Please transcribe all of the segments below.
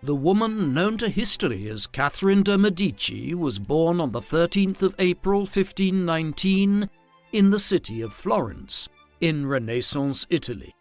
The woman known to history as Catherine de' Medici was born on the 13th of April 1519 in the city of Florence, in Renaissance Italy.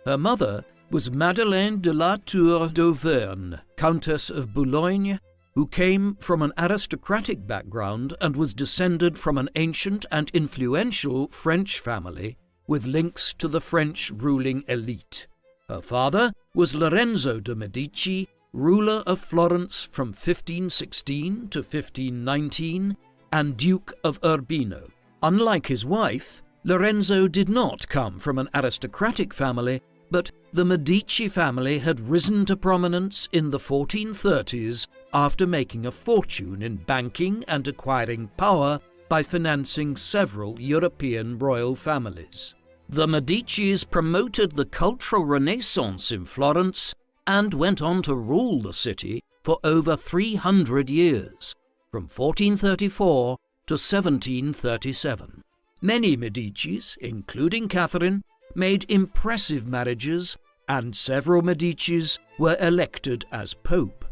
Her mother was Madeleine de la Tour d'Auvergne, Countess of Boulogne, who came from an aristocratic background and was descended from an ancient and influential French family with links to the French ruling elite. Her father was Lorenzo de' Medici, ruler of Florence from 1516 to 1519, and Duke of Urbino. Unlike his wife, Lorenzo did not come from an aristocratic family, but the Medici family had risen to prominence in the 1430s after making a fortune in banking and acquiring power by financing several European royal families. The Medicis promoted the cultural renaissance in Florence and went on to rule the city for over 300 years, from 1434 to 1737. Many Medicis, including Catherine, made impressive marriages, and several Medicis were elected as Pope.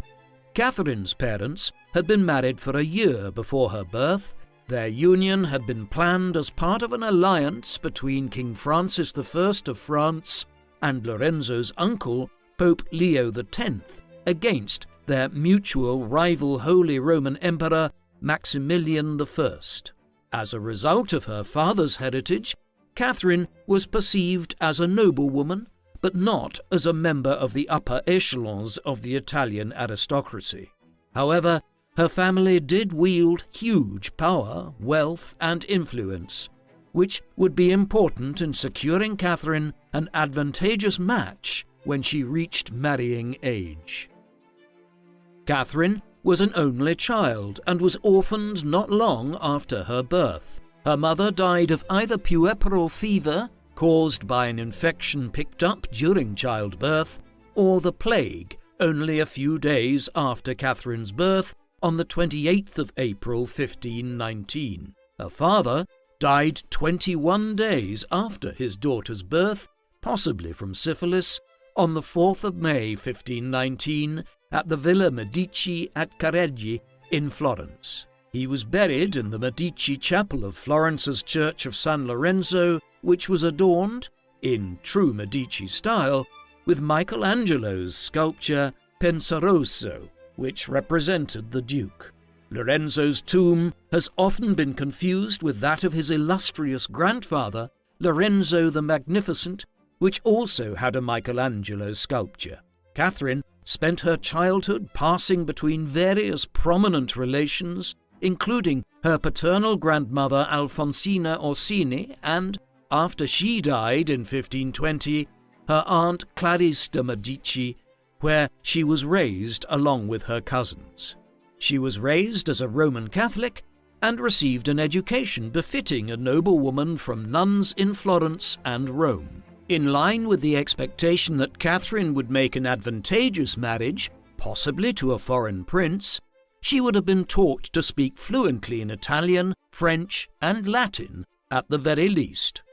Catherine's parents had been married for a year before her birth. Their union had been planned as part of an alliance between King Francis I of France and Lorenzo's uncle, Pope Leo X, against their mutual rival Holy Roman Emperor Maximilian I. As a result of her father's heritage, Catherine was perceived as a noblewoman, but not as a member of the upper echelons of the Italian aristocracy. However, her family did wield huge power, wealth, and influence, which would be important in securing Catherine an advantageous match when she reached marrying age. Catherine was an only child and was orphaned not long after her birth. Her mother died of either puerperal fever, caused by an infection picked up during childbirth, or the plague, only a few days after Catherine's birth, on the 28th of April 1519. Her father died 21 days after his daughter's birth, possibly from syphilis, on the 4th of May 1519 at the Villa Medici at Careggi in Florence. He was buried in the Medici chapel of Florence's Church of San Lorenzo, which was adorned, in true Medici style, with Michelangelo's sculpture Penseroso, which represented the Duke. Lorenzo's tomb has often been confused with that of his illustrious grandfather, Lorenzo the Magnificent, which also had a Michelangelo sculpture. Catherine spent her childhood passing between various prominent relations, including her paternal grandmother Alfonsina Orsini and, after she died in 1520, her aunt Clarice de' Medici, where she was raised along with her cousins. She was raised as a Roman Catholic and received an education befitting a noblewoman from nuns in Florence and Rome. In line with the expectation that Catherine would make an advantageous marriage, possibly to a foreign prince, she would have been taught to speak fluently in Italian, French, and Latin at the very least.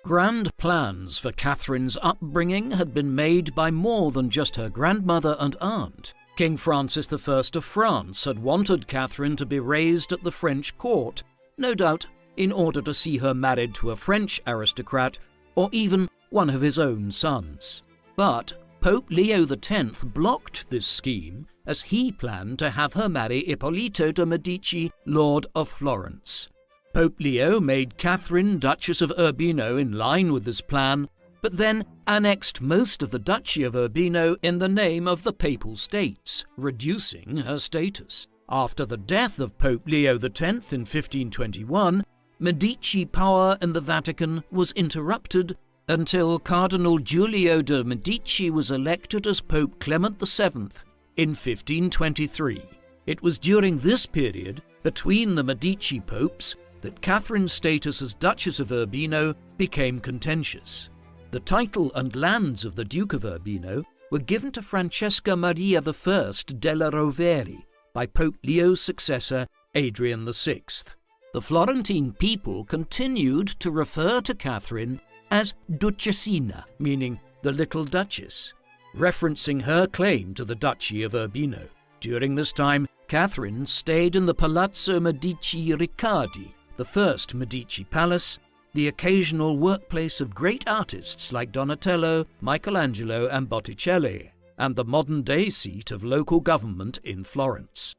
Grand plans for Catherine's upbringing had been made by more than just her grandmother and aunt. King Francis I of France had wanted Catherine to be raised at the French court, no doubt in order to see her married to a French aristocrat or even one of his own sons. But Pope Leo X blocked this scheme as he planned to have her marry Ippolito de' Medici, Lord of Florence. Pope Leo made Catherine Duchess of Urbino in line with this plan, but then annexed most of the Duchy of Urbino in the name of the Papal States, reducing her status. After the death of Pope Leo X in 1521, Medici power in the Vatican was interrupted until Cardinal Giulio de' Medici was elected as Pope Clement VII in 1523. It was during this period, between the Medici popes, that Catherine's status as Duchess of Urbino became contentious. The title and lands of the Duke of Urbino were given to Francesca Maria I della Rovere by Pope Leo's successor, Adrian VI. The Florentine people continued to refer to Catherine as duchesina, meaning the Little Duchess. referencing her claim to the Duchy of Urbino. During this time, Catherine stayed in the Palazzo Medici Riccardi, the first Medici palace, the occasional workplace of great artists like Donatello, Michelangelo and Botticelli, and the modern-day seat of local government in Florence.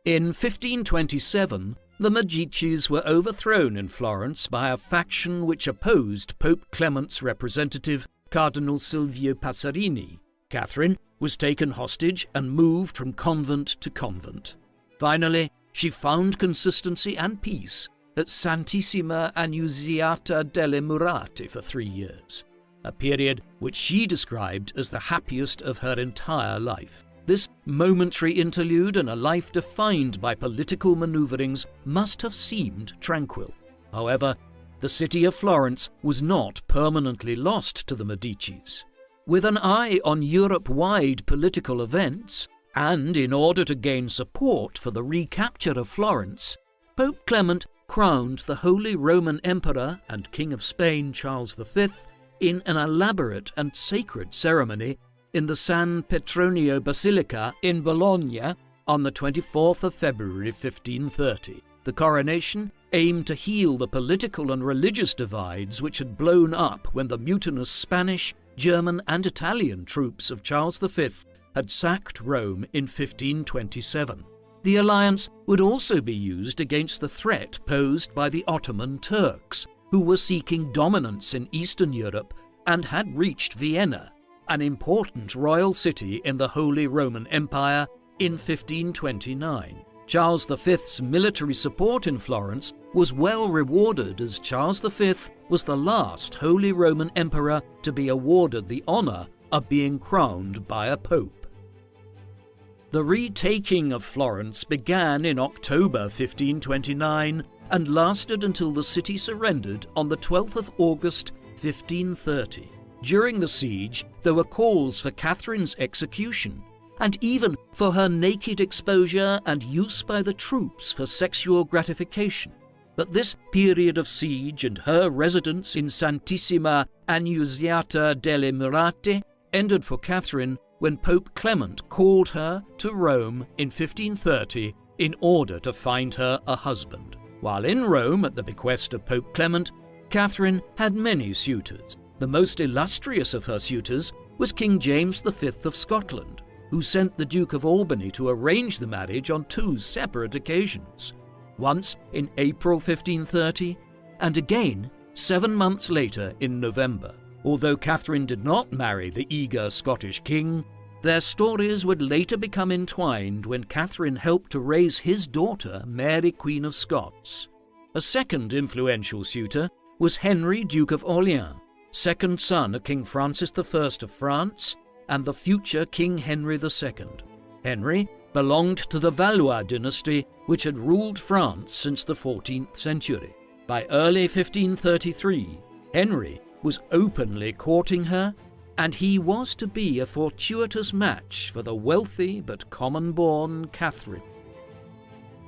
In 1527, the Medicis were overthrown in Florence by a faction which opposed Pope Clement's representative, Cardinal Silvio Passerini. Catherine was taken hostage and moved from convent to convent. Finally, she found consistency and peace at Santissima Annunziata delle Murate for 3 years, a period which she described as the happiest of her entire life. This momentary interlude in a life defined by political maneuverings must have seemed tranquil. However, the city of Florence was not permanently lost to the Medicis. With an eye on Europe-wide political events, and in order to gain support for the recapture of Florence, Pope Clement crowned the Holy Roman Emperor and King of Spain Charles V in an elaborate and sacred ceremony in the San Petronio Basilica in Bologna on the 24th of February 1530. The coronation aimed to heal the political and religious divides which had blown up when the mutinous Spanish, German and Italian troops of Charles V had sacked Rome in 1527. The alliance would also be used against the threat posed by the Ottoman Turks, who were seeking dominance in Eastern Europe and had reached Vienna, an important royal city in the Holy Roman Empire, in 1529. Charles V's military support in Florence was well rewarded, as Charles V was the last Holy Roman Emperor to be awarded the honour of being crowned by a pope. The retaking of Florence began in October 1529 and lasted until the city surrendered on the 12th of August 1530. During the siege, there were calls for Catherine's execution, and even for her naked exposure and use by the troops for sexual gratification. But this period of siege and her residence in Santissima Annunziata delle Murate ended for Catherine when Pope Clement called her to Rome in 1530 in order to find her a husband. While in Rome at the bequest of Pope Clement, Catherine had many suitors. The most illustrious of her suitors was King James V of Scotland, who sent the Duke of Albany to arrange the marriage on 2 separate occasions, once in April 1530 and again 7 months later in November. Although Catherine did not marry the eager Scottish king, their stories would later become entwined when Catherine helped to raise his daughter, Mary Queen of Scots. A second influential suitor was Henry, Duke of Orleans, second son of King Francis I of France and the future King Henry II. Henry belonged to the Valois dynasty, which had ruled France since the 14th century. By early 1533, Henry was openly courting her, and he was to be a fortuitous match for the wealthy but common-born Catherine.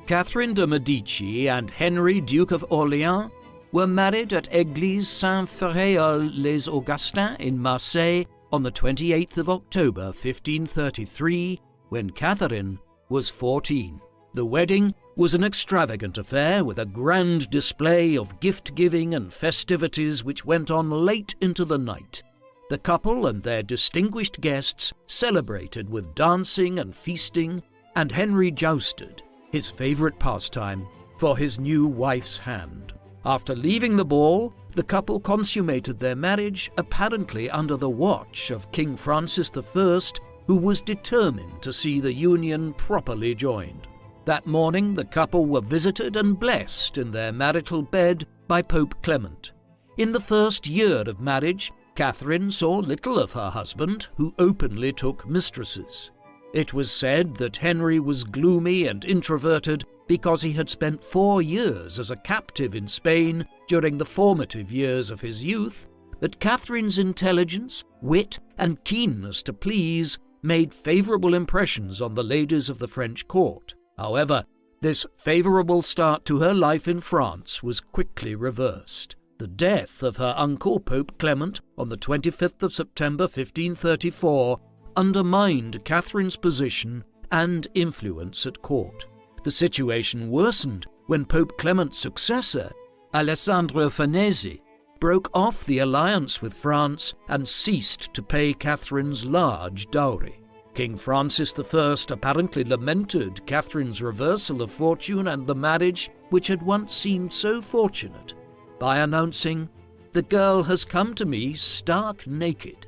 Catherine de Medici and Henry, Duke of Orleans, were married at Église Saint-Ferréol-les-Augustins in Marseille on the 28th of October 1533, when Catherine was 14. The wedding was an extravagant affair with a grand display of gift-giving and festivities which went on late into the night. The couple and their distinguished guests celebrated with dancing and feasting, and Henry jousted, his favourite pastime, for his new wife's hand. After leaving the ball, the couple consummated their marriage apparently under the watch of King Francis I, who was determined to see the union properly joined. That morning, the couple were visited and blessed in their marital bed by Pope Clement. In the first year of marriage, Catherine saw little of her husband, who openly took mistresses. It was said that Henry was gloomy and introverted because he had spent 4 years as a captive in Spain during the formative years of his youth, that Catherine's intelligence, wit, and keenness to please made favourable impressions on the ladies of the French court. However, this favourable start to her life in France was quickly reversed. The death of her uncle Pope Clement on the 25th of September 1534 undermined Catherine's position and influence at court. The situation worsened when Pope Clement's successor, Alessandro Farnese, broke off the alliance with France and ceased to pay Catherine's large dowry. King Francis I apparently lamented Catherine's reversal of fortune and the marriage which had once seemed so fortunate by announcing, "The girl has come to me stark naked."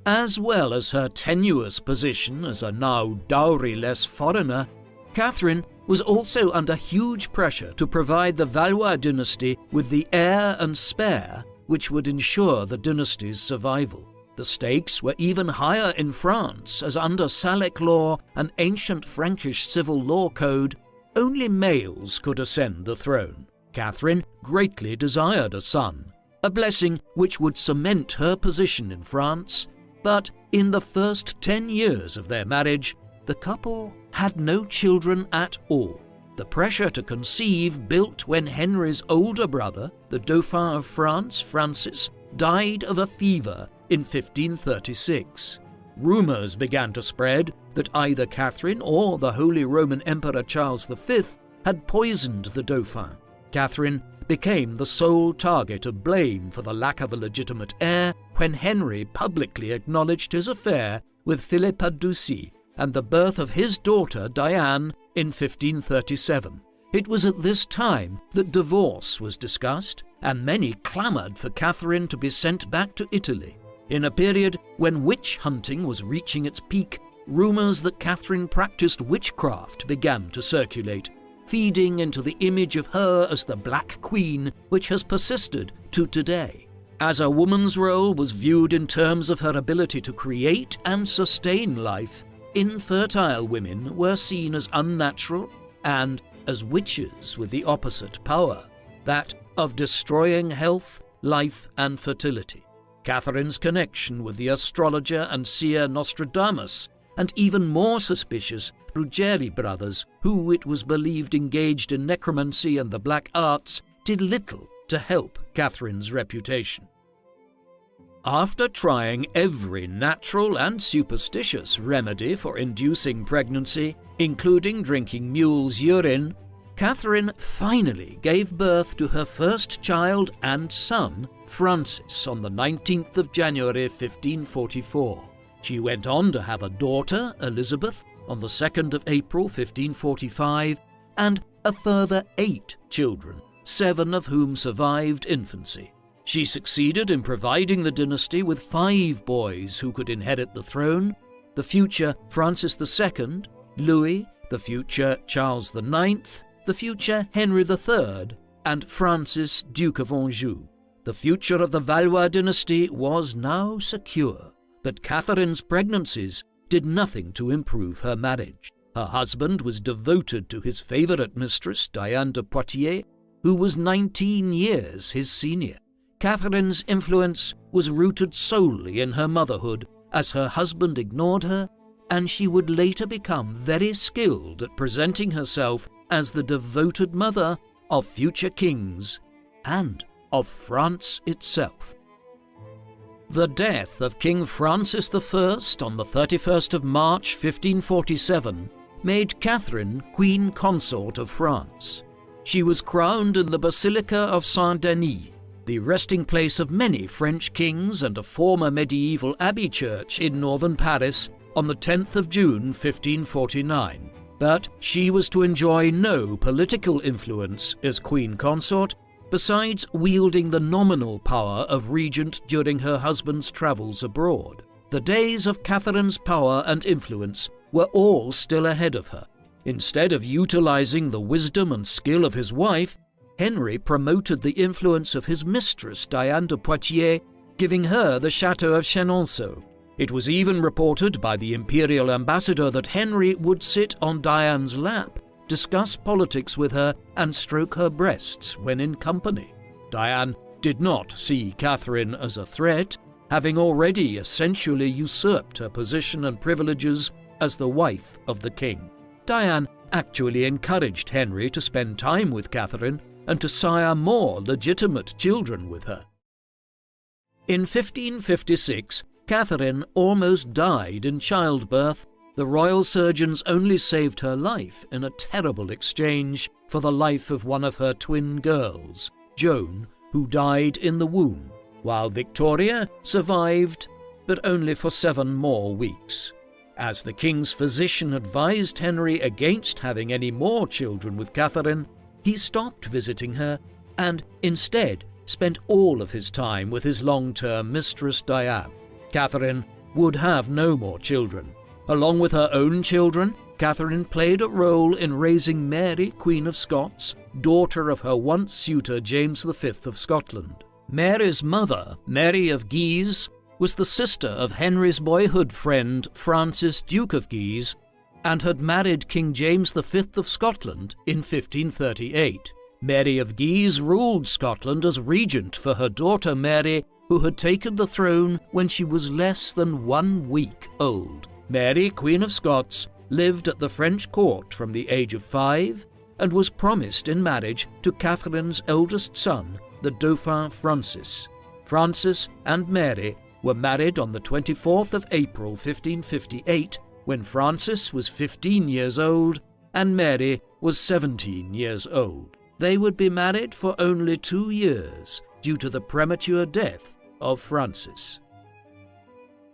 As well as her tenuous position as a now dowryless foreigner, Catherine was also under huge pressure to provide the Valois dynasty with the heir and spare which would ensure the dynasty's survival. The stakes were even higher in France, as under Salic law, an ancient Frankish civil law code, only males could ascend the throne. Catherine greatly desired a son, a blessing which would cement her position in France, but in the first 10 years of their marriage, the couple had no children at all. The pressure to conceive built when Henry's older brother, the Dauphin of France, Francis, died of a fever in 1536. Rumours began to spread that either Catherine or the Holy Roman Emperor Charles V had poisoned the Dauphin. Catherine became the sole target of blame for the lack of a legitimate heir when Henry publicly acknowledged his affair with Philippa Ducy and the birth of his daughter Diane in 1537. It was at this time that divorce was discussed, and many clamoured for Catherine to be sent back to Italy. In a period when witch hunting was reaching its peak, rumours that Catherine practiced witchcraft began to circulate, feeding into the image of her as the Black Queen, which has persisted to today. As a woman's role was viewed in terms of her ability to create and sustain life, infertile women were seen as unnatural and as witches with the opposite power, that of destroying health, life, and fertility. Catherine's connection with the astrologer and seer Nostradamus, and even more suspicious Ruggieri brothers, who it was believed engaged in necromancy and the black arts, did little to help Catherine's reputation. After trying every natural and superstitious remedy for inducing pregnancy, including drinking mule's urine, Catherine finally gave birth to her first child and son, Francis, on the 19th of January 1544. She went on to have a daughter, Elizabeth, on the 2nd of April 1545, and a further 8 children, 7 of whom survived infancy. She succeeded in providing the dynasty with 5 boys who could inherit the throne: the future Francis II, Louis, the future Charles IX, the future Henry III, and Francis, Duke of Anjou. The future of the Valois dynasty was now secure, but Catherine's pregnancies did nothing to improve her marriage. Her husband was devoted to his favourite mistress, Diane de Poitiers, who was 19 years his senior. Catherine's influence was rooted solely in her motherhood, as her husband ignored her, and she would later become very skilled at presenting herself as the devoted mother of future kings and of France itself. The death of King Francis I on the 31st of March 1547 made Catherine Queen Consort of France. She was crowned in the Basilica of Saint-Denis, the resting place of many French kings, and a former medieval abbey church in northern Paris, on the 10th of June 1549. But she was to enjoy no political influence as Queen Consort, besides wielding the nominal power of regent during her husband's travels abroad. The days of Catherine's power and influence were all still ahead of her. Instead of utilizing the wisdom and skill of his wife, Henry promoted the influence of his mistress, Diane de Poitiers, giving her the chateau of Chenonceau. It was even reported by the imperial ambassador that Henry would sit on Diane's lap, discuss politics with her, and stroke her breasts when in company. Diane did not see Catherine as a threat, having already essentially usurped her position and privileges as the wife of the king. Diane actually encouraged Henry to spend time with Catherine, and to sire more legitimate children with her. In 1556, Catherine almost died in childbirth. The royal surgeons only saved her life in a terrible exchange for the life of one of her twin girls, Joan, who died in the womb, while Victoria survived, but only for 7 more weeks. As the king's physician advised Henry against having any more children with Catherine, he stopped visiting her and instead spent all of his time with his long-term mistress Diane. Catherine would have no more children. Along with her own children, Catherine played a role in raising Mary, Queen of Scots, daughter of her once suitor James V of Scotland. Mary's mother, Mary of Guise, was the sister of Henry's boyhood friend Francis, Duke of Guise, and had married King James V of Scotland in 1538. Mary of Guise ruled Scotland as regent for her daughter Mary, who had taken the throne when she was less than 1 week old. Mary, Queen of Scots, lived at the French court from the age of 5 and was promised in marriage to Catherine's eldest son, the Dauphin Francis. Francis and Mary were married on the 24th of April 1558, when Francis was 15 years old and Mary was 17 years old. They would be married for only 2 years due to the premature death of Francis.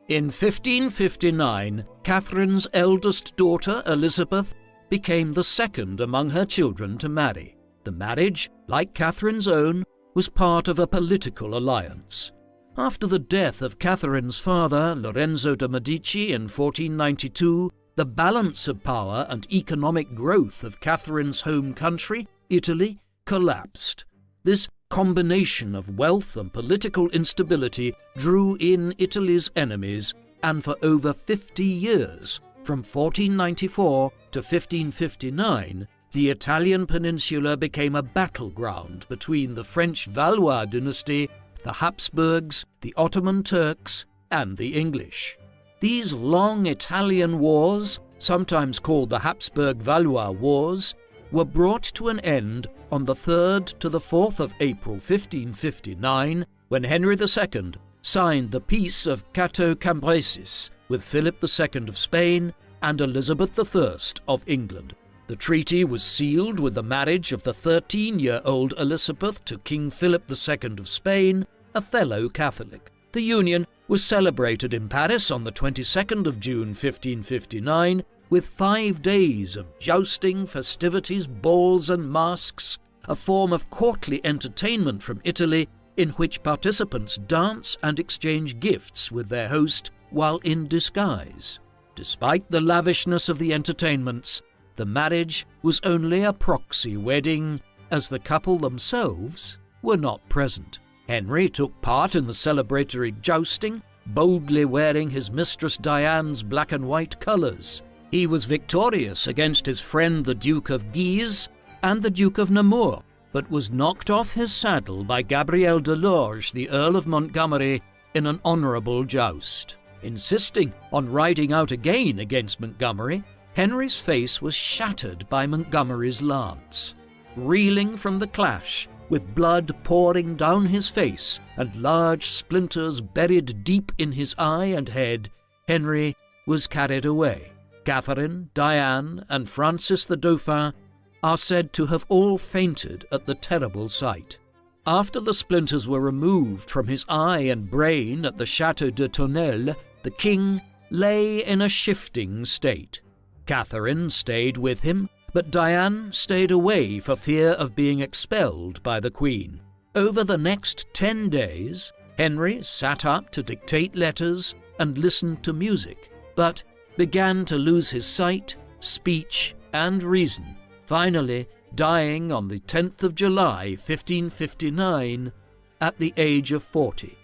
In 1559, Catherine's eldest daughter, Elizabeth, became the second among her children to marry. The marriage, like Catherine's own, was part of a political alliance. After the death of Catherine's father, Lorenzo de Medici, in 1492, the balance of power and economic growth of Catherine's home country, Italy, collapsed. This combination of wealth and political instability drew in Italy's enemies, and for over 50 years, from 1494 to 1559, the Italian peninsula became a battleground between the French Valois dynasty, the Habsburgs, the Ottoman Turks, and the English. These long Italian wars, sometimes called the Habsburg-Valois Wars, were brought to an end on the 3rd to the 4th of April 1559, when Henry II signed the Peace of Cateau-Cambrésis with Philip II of Spain and Elizabeth I of England. The treaty was sealed with the marriage of the 13-year-old Elizabeth to King Philip II of Spain, a fellow Catholic. The union was celebrated in Paris on the 22nd of June 1559 with 5 days of jousting, festivities, balls and masks, a form of courtly entertainment from Italy in which participants dance and exchange gifts with their host while in disguise. Despite the lavishness of the entertainments, the marriage was only a proxy wedding, as the couple themselves were not present. Henry took part in the celebratory jousting, boldly wearing his mistress Diane's black and white colours. He was victorious against his friend the Duke of Guise and the Duke of Nemours, but was knocked off his saddle by Gabriel de Lorge, the Earl of Montgomery, in an honourable joust. Insisting on riding out again against Montgomery, Henry's face was shattered by Montgomery's lance. Reeling from the clash, with blood pouring down his face and large splinters buried deep in his eye and head, Henry was carried away. Catherine, Diane, and Francis the Dauphin are said to have all fainted at the terrible sight. After the splinters were removed from his eye and brain at the Château de Tonnelle, the king lay in a shifting state. Catherine stayed with him, but Diane stayed away for fear of being expelled by the Queen. Over the next 10 days, Henry sat up to dictate letters and listened to music, but began to lose his sight, speech, and reason, finally dying on the 10th of July, 1559, at the age of 40.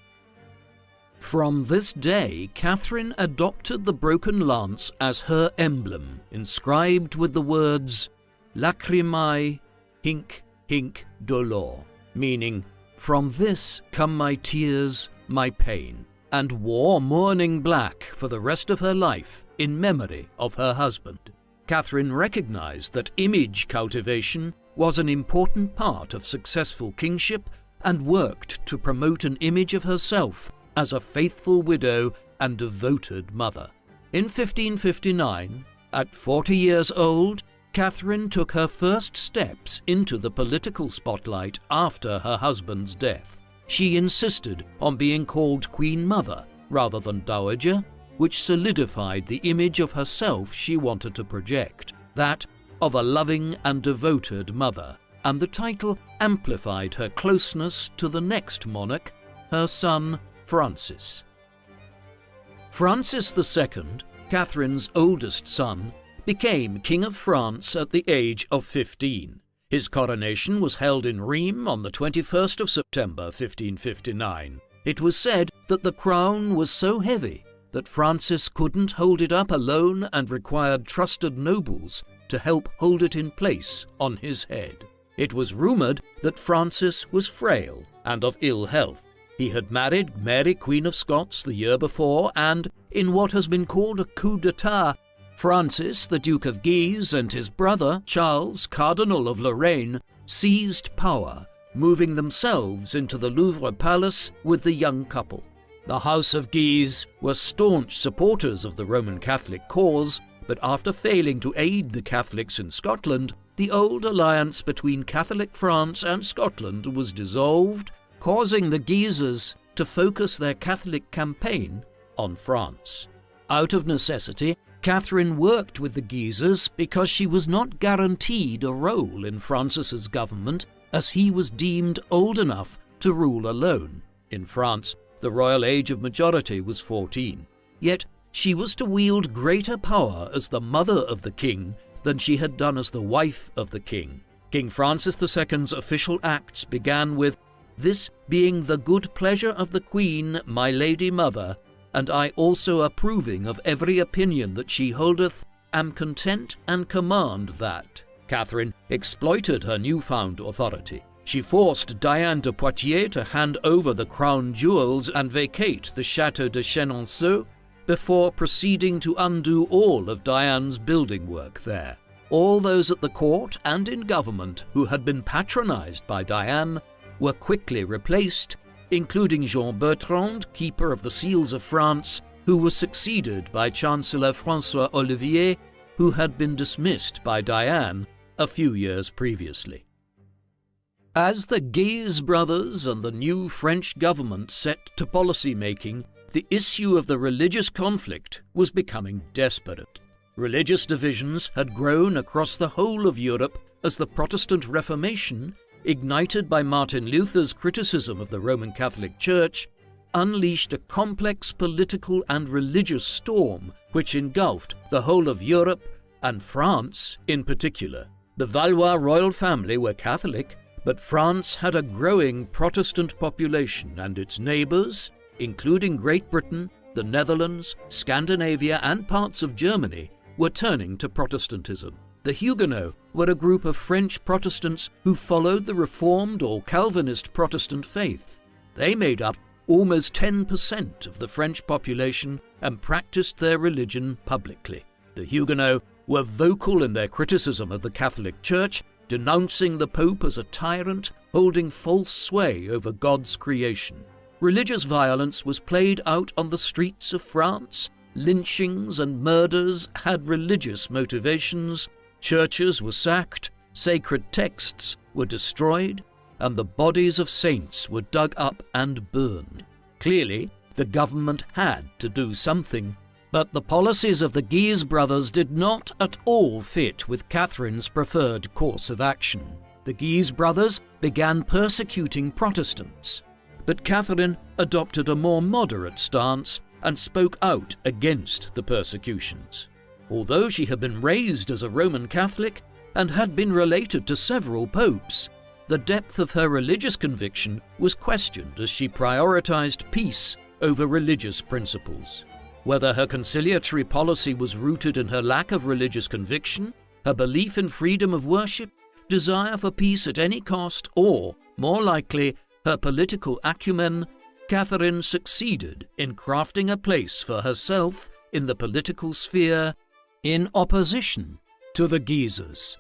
From this day, Catherine adopted the broken lance as her emblem, inscribed with the words Lacrimae hinc hinc dolor, meaning, "From this come my tears, my pain," and wore mourning black for the rest of her life in memory of her husband. Catherine recognized that image cultivation was an important part of successful kingship and worked to promote an image of herself as a faithful widow and devoted mother. In 1559, at 40 years old, Catherine took her first steps into the political spotlight after her husband's death. She insisted on being called Queen Mother rather than Dowager, which solidified the image of herself she wanted to project, that of a loving and devoted mother, and the title amplified her closeness to the next monarch, her son Francis. Francis II, Catherine's oldest son, became King of France at the age of 15. His coronation was held in Rheims on the 21st of September 1559. It was said that the crown was so heavy that Francis couldn't hold it up alone and required trusted nobles to help hold it in place on his head. It was rumoured that Francis was frail and of ill health. He had married Mary, Queen of Scots, the year before, and, in what has been called a coup d'etat, Francis, the Duke of Guise, and his brother, Charles, Cardinal of Lorraine, seized power, moving themselves into the Louvre Palace with the young couple. The House of Guise were staunch supporters of the Roman Catholic cause, but after failing to aid the Catholics in Scotland, the old alliance between Catholic France and Scotland was dissolved, causing the Guises to focus their Catholic campaign on France. Out of necessity, Catherine worked with the Guises because she was not guaranteed a role in Francis's government, as he was deemed old enough to rule alone. In France, the royal age of majority was 14. Yet she was to wield greater power as the mother of the king than she had done as the wife of the king. King Francis II's official acts began with, "This being the good pleasure of the Queen, my lady mother, and I also approving of every opinion that she holdeth, am content and command that." Catherine exploited her newfound authority. She forced Diane de Poitiers to hand over the crown jewels and vacate the Château de Chenonceau before proceeding to undo all of Diane's building work there. All those at the court and in government who had been patronized by Diane were quickly replaced, including Jean Bertrand, keeper of the seals of France, who was succeeded by Chancellor François Olivier, who had been dismissed by Diane a few years previously. As the Guise brothers and the new French government set to policy-making, the issue of the religious conflict was becoming desperate. Religious divisions had grown across the whole of Europe as the Protestant Reformation, ignited by Martin Luther's criticism of the Roman Catholic Church, unleashed a complex political and religious storm which engulfed the whole of Europe and France in particular. The Valois royal family were Catholic, but France had a growing Protestant population, and its neighbours, including Great Britain, the Netherlands, Scandinavia, and parts of Germany, were turning to Protestantism. The Huguenots were a group of French Protestants who followed the Reformed or Calvinist Protestant faith. They made up almost 10% of the French population and practiced their religion publicly. The Huguenots were vocal in their criticism of the Catholic Church, denouncing the Pope as a tyrant holding false sway over God's creation. Religious violence was played out on the streets of France. Lynchings and murders had religious motivations. Churches were sacked, sacred texts were destroyed, and the bodies of saints were dug up and burned. Clearly, the government had to do something, but the policies of the Guise brothers did not at all fit with Catherine's preferred course of action. The Guise brothers began persecuting Protestants, but Catherine adopted a more moderate stance and spoke out against the persecutions. Although she had been raised as a Roman Catholic and had been related to several popes, the depth of her religious conviction was questioned as she prioritized peace over religious principles. Whether her conciliatory policy was rooted in her lack of religious conviction, her belief in freedom of worship, desire for peace at any cost, or, more likely, her political acumen, Catherine succeeded in crafting a place for herself in the political sphere in opposition to the Guises.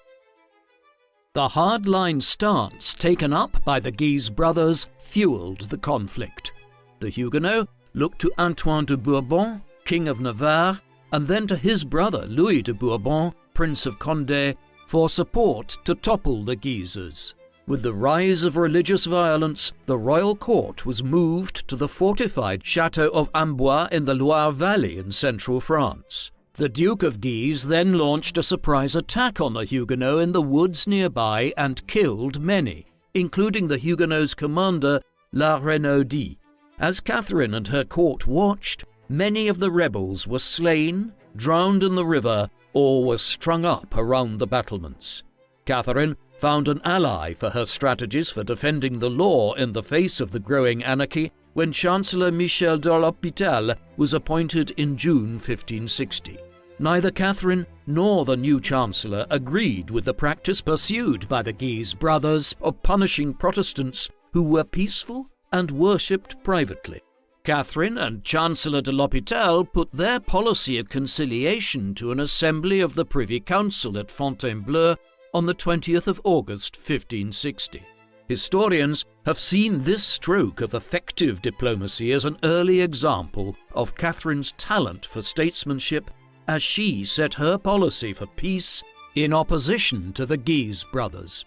The hardline stance taken up by the Guise brothers fueled the conflict. The Huguenots looked to Antoine de Bourbon, King of Navarre, and then to his brother Louis de Bourbon, Prince of Condé, for support to topple the Guises. With the rise of religious violence, the royal court was moved to the fortified Château of Amboise in the Loire Valley in central France. The Duke of Guise then launched a surprise attack on the Huguenots in the woods nearby and killed many, including the Huguenots' commander, La Renaudie. As Catherine and her court watched, many of the rebels were slain, drowned in the river, or were strung up around the battlements. Catherine found an ally for her strategies for defending the law in the face of the growing anarchy when Chancellor Michel de l'Hôpital was appointed in June 1560. Neither Catherine nor the new Chancellor agreed with the practice pursued by the Guise brothers of punishing Protestants who were peaceful and worshipped privately. Catherine and Chancellor de l'Hôpital put their policy of conciliation to an assembly of the Privy Council at Fontainebleau on the 20th of August 1560. Historians have seen this stroke of effective diplomacy as an early example of Catherine's talent for statesmanship as she set her policy for peace in opposition to the Guise brothers.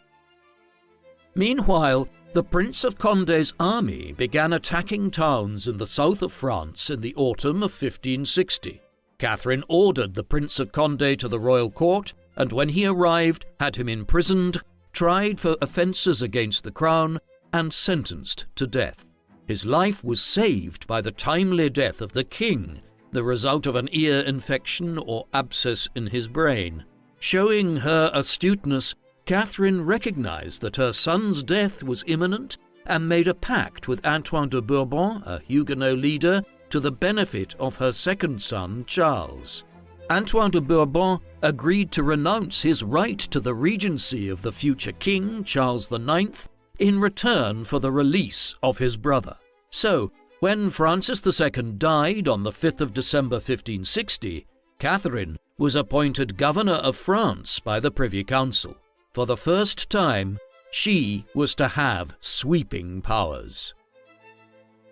Meanwhile, the Prince of Condé's army began attacking towns in the south of France in the autumn of 1560. Catherine ordered the Prince of Condé to the royal court, and when he arrived, had him imprisoned, tried for offences against the crown, and sentenced to death. His life was saved by the timely death of the king, the result of an ear infection or abscess in his brain. Showing her astuteness, Catherine recognized that her son's death was imminent and made a pact with Antoine de Bourbon, a Huguenot leader, to the benefit of her second son, Charles. Antoine de Bourbon agreed to renounce his right to the regency of the future king, Charles IX, in return for the release of his brother. So, when Francis II died on the 5th of December 1560, Catherine was appointed governor of France by the Privy Council. For the first time, she was to have sweeping powers.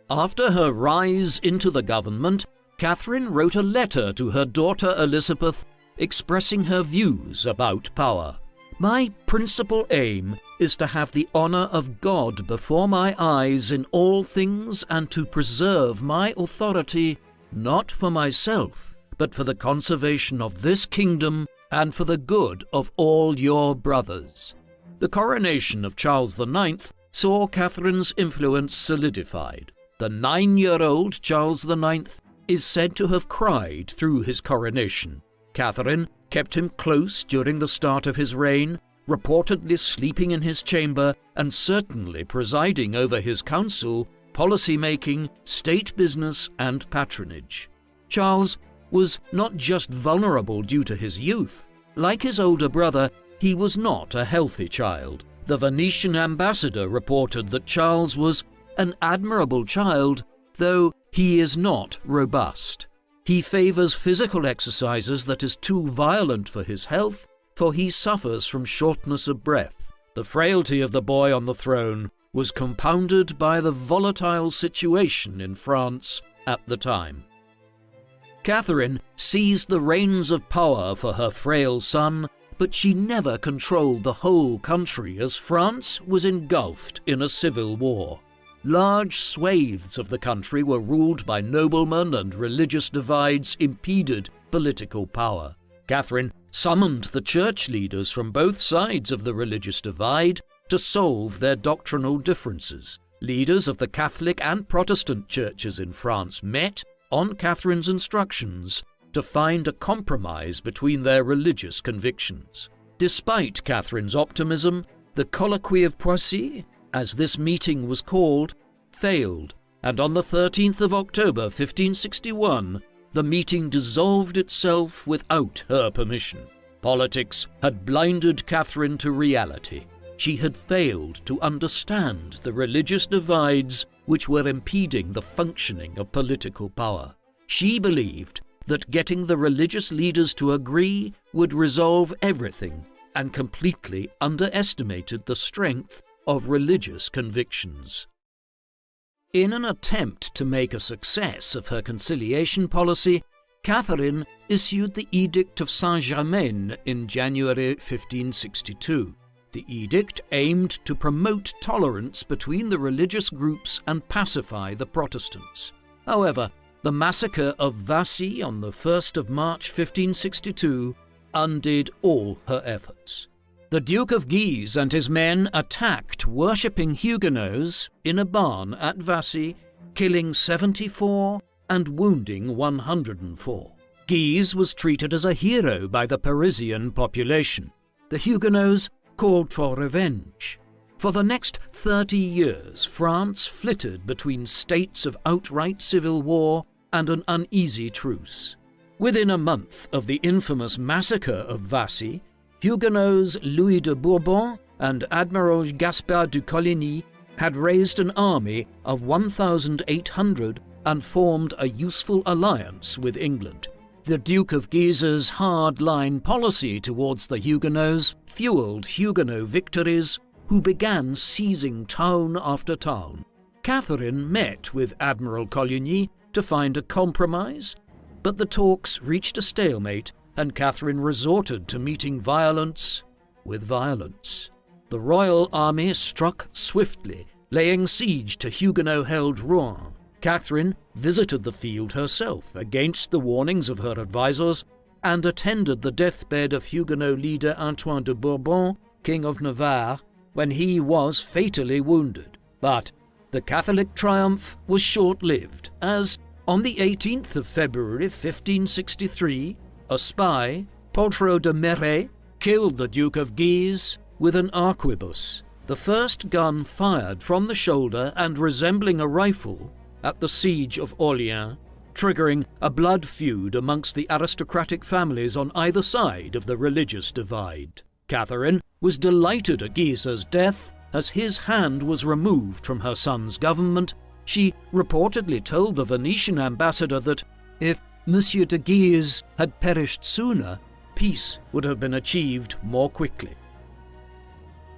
After her rise into the government, Catherine wrote a letter to her daughter Elizabeth expressing her views about power. "My principal aim is to have the honour of God before my eyes in all things and to preserve my authority, not for myself, but for the conservation of this kingdom and for the good of all your brothers." The coronation of Charles IX saw Catherine's influence solidified. The 9-year-old Charles IX is said to have cried through his coronation. Catherine kept him close during the start of his reign, reportedly sleeping in his chamber and certainly presiding over his council, policy-making, state business and patronage. Charles was not just vulnerable due to his youth. Like his older brother, he was not a healthy child. The Venetian ambassador reported that Charles was an admirable child, though he is not robust. He favors physical exercises that is too violent for his health, for he suffers from shortness of breath. The frailty of the boy on the throne was compounded by the volatile situation in France at the time. Catherine seized the reins of power for her frail son, but she never controlled the whole country as France was engulfed in a civil war. Large swathes of the country were ruled by noblemen and religious divides impeded political power. Catherine summoned the church leaders from both sides of the religious divide to solve their doctrinal differences. Leaders of the Catholic and Protestant churches in France met, on Catherine's instructions, to find a compromise between their religious convictions. Despite Catherine's optimism, the Colloquy of Poissy, as this meeting was called, failed, and on the 13th of October 1561, the meeting dissolved itself without her permission. Politics had blinded Catherine to reality. She had failed to understand the religious divides which were impeding the functioning of political power. She believed that getting the religious leaders to agree would resolve everything, and completely underestimated the strength of religious convictions. In an attempt to make a success of her conciliation policy, Catherine issued the Edict of Saint-Germain in January 1562. The edict aimed to promote tolerance between the religious groups and pacify the Protestants. However, the massacre of Vassy on the 1st of March 1562 undid all her efforts. The Duke of Guise and his men attacked worshipping Huguenots in a barn at Vassy, killing 74 and wounding 104. Guise was treated as a hero by the Parisian population. The Huguenots called for revenge. For the next 30 years, France flitted between states of outright civil war and an uneasy truce. Within a month of the infamous massacre of Vassy, Huguenots Louis de Bourbon and Admiral Gaspard de Coligny had raised an army of 1,800 and formed a useful alliance with England. The Duke of Guise's hard-line policy towards the Huguenots fueled Huguenot victories, who began seizing town after town. Catherine met with Admiral Coligny to find a compromise, but the talks reached a stalemate, and Catherine resorted to meeting violence with violence. The royal army struck swiftly, laying siege to Huguenot-held Rouen. Catherine visited the field herself against the warnings of her advisors and attended the deathbed of Huguenot leader Antoine de Bourbon, King of Navarre, when he was fatally wounded. But the Catholic triumph was short-lived, as on the 18th of February 1563, a spy, Poltrot de Méré, killed the Duke of Guise with an arquebus, the first gun fired from the shoulder and resembling a rifle at the siege of Orléans, triggering a blood feud amongst the aristocratic families on either side of the religious divide. Catherine was delighted at Guise's death, as his hand was removed from her son's government. She reportedly told the Venetian ambassador that if Monsieur de Guise had perished sooner, peace would have been achieved more quickly.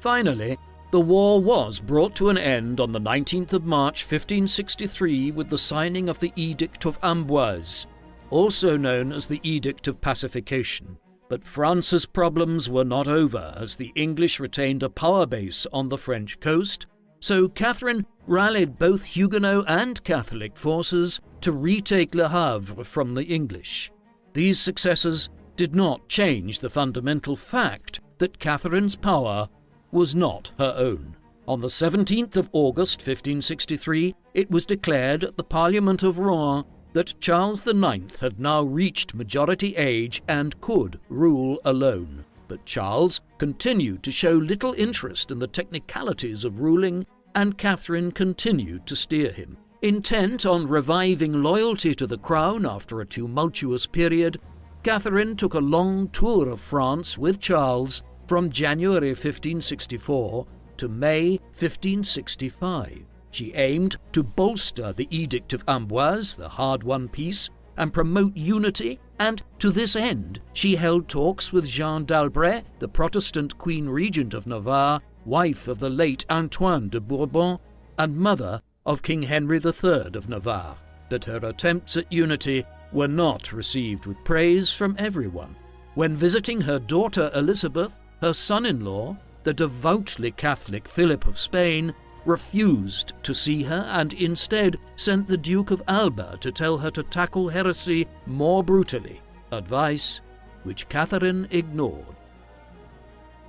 Finally, the war was brought to an end on the 19th of March 1563 with the signing of the Edict of Amboise, also known as the Edict of Pacification. But France's problems were not over, as the English retained a power base on the French coast, so Catherine rallied both Huguenot and Catholic forces to retake Le Havre from the English. These successes did not change the fundamental fact that Catherine's power was not her own. On the 17th of August 1563, it was declared at the Parliament of Rouen that Charles IX had now reached majority age and could rule alone. But Charles continued to show little interest in the technicalities of ruling, and Catherine continued to steer him. Intent on reviving loyalty to the crown after a tumultuous period, Catherine took a long tour of France with Charles from January 1564 to May 1565. She aimed to bolster the Edict of Amboise, the hard-won peace, and promote unity, and to this end she held talks with Jeanne d'Albret, the Protestant Queen Regent of Navarre, wife of the late Antoine de Bourbon, and mother of King Henry III of Navarre. But her attempts at unity were not received with praise from everyone. When visiting her daughter Elizabeth, her son-in-law, the devoutly Catholic Philip of Spain, refused to see her and instead sent the Duke of Alba to tell her to tackle heresy more brutally, advice which Catherine ignored.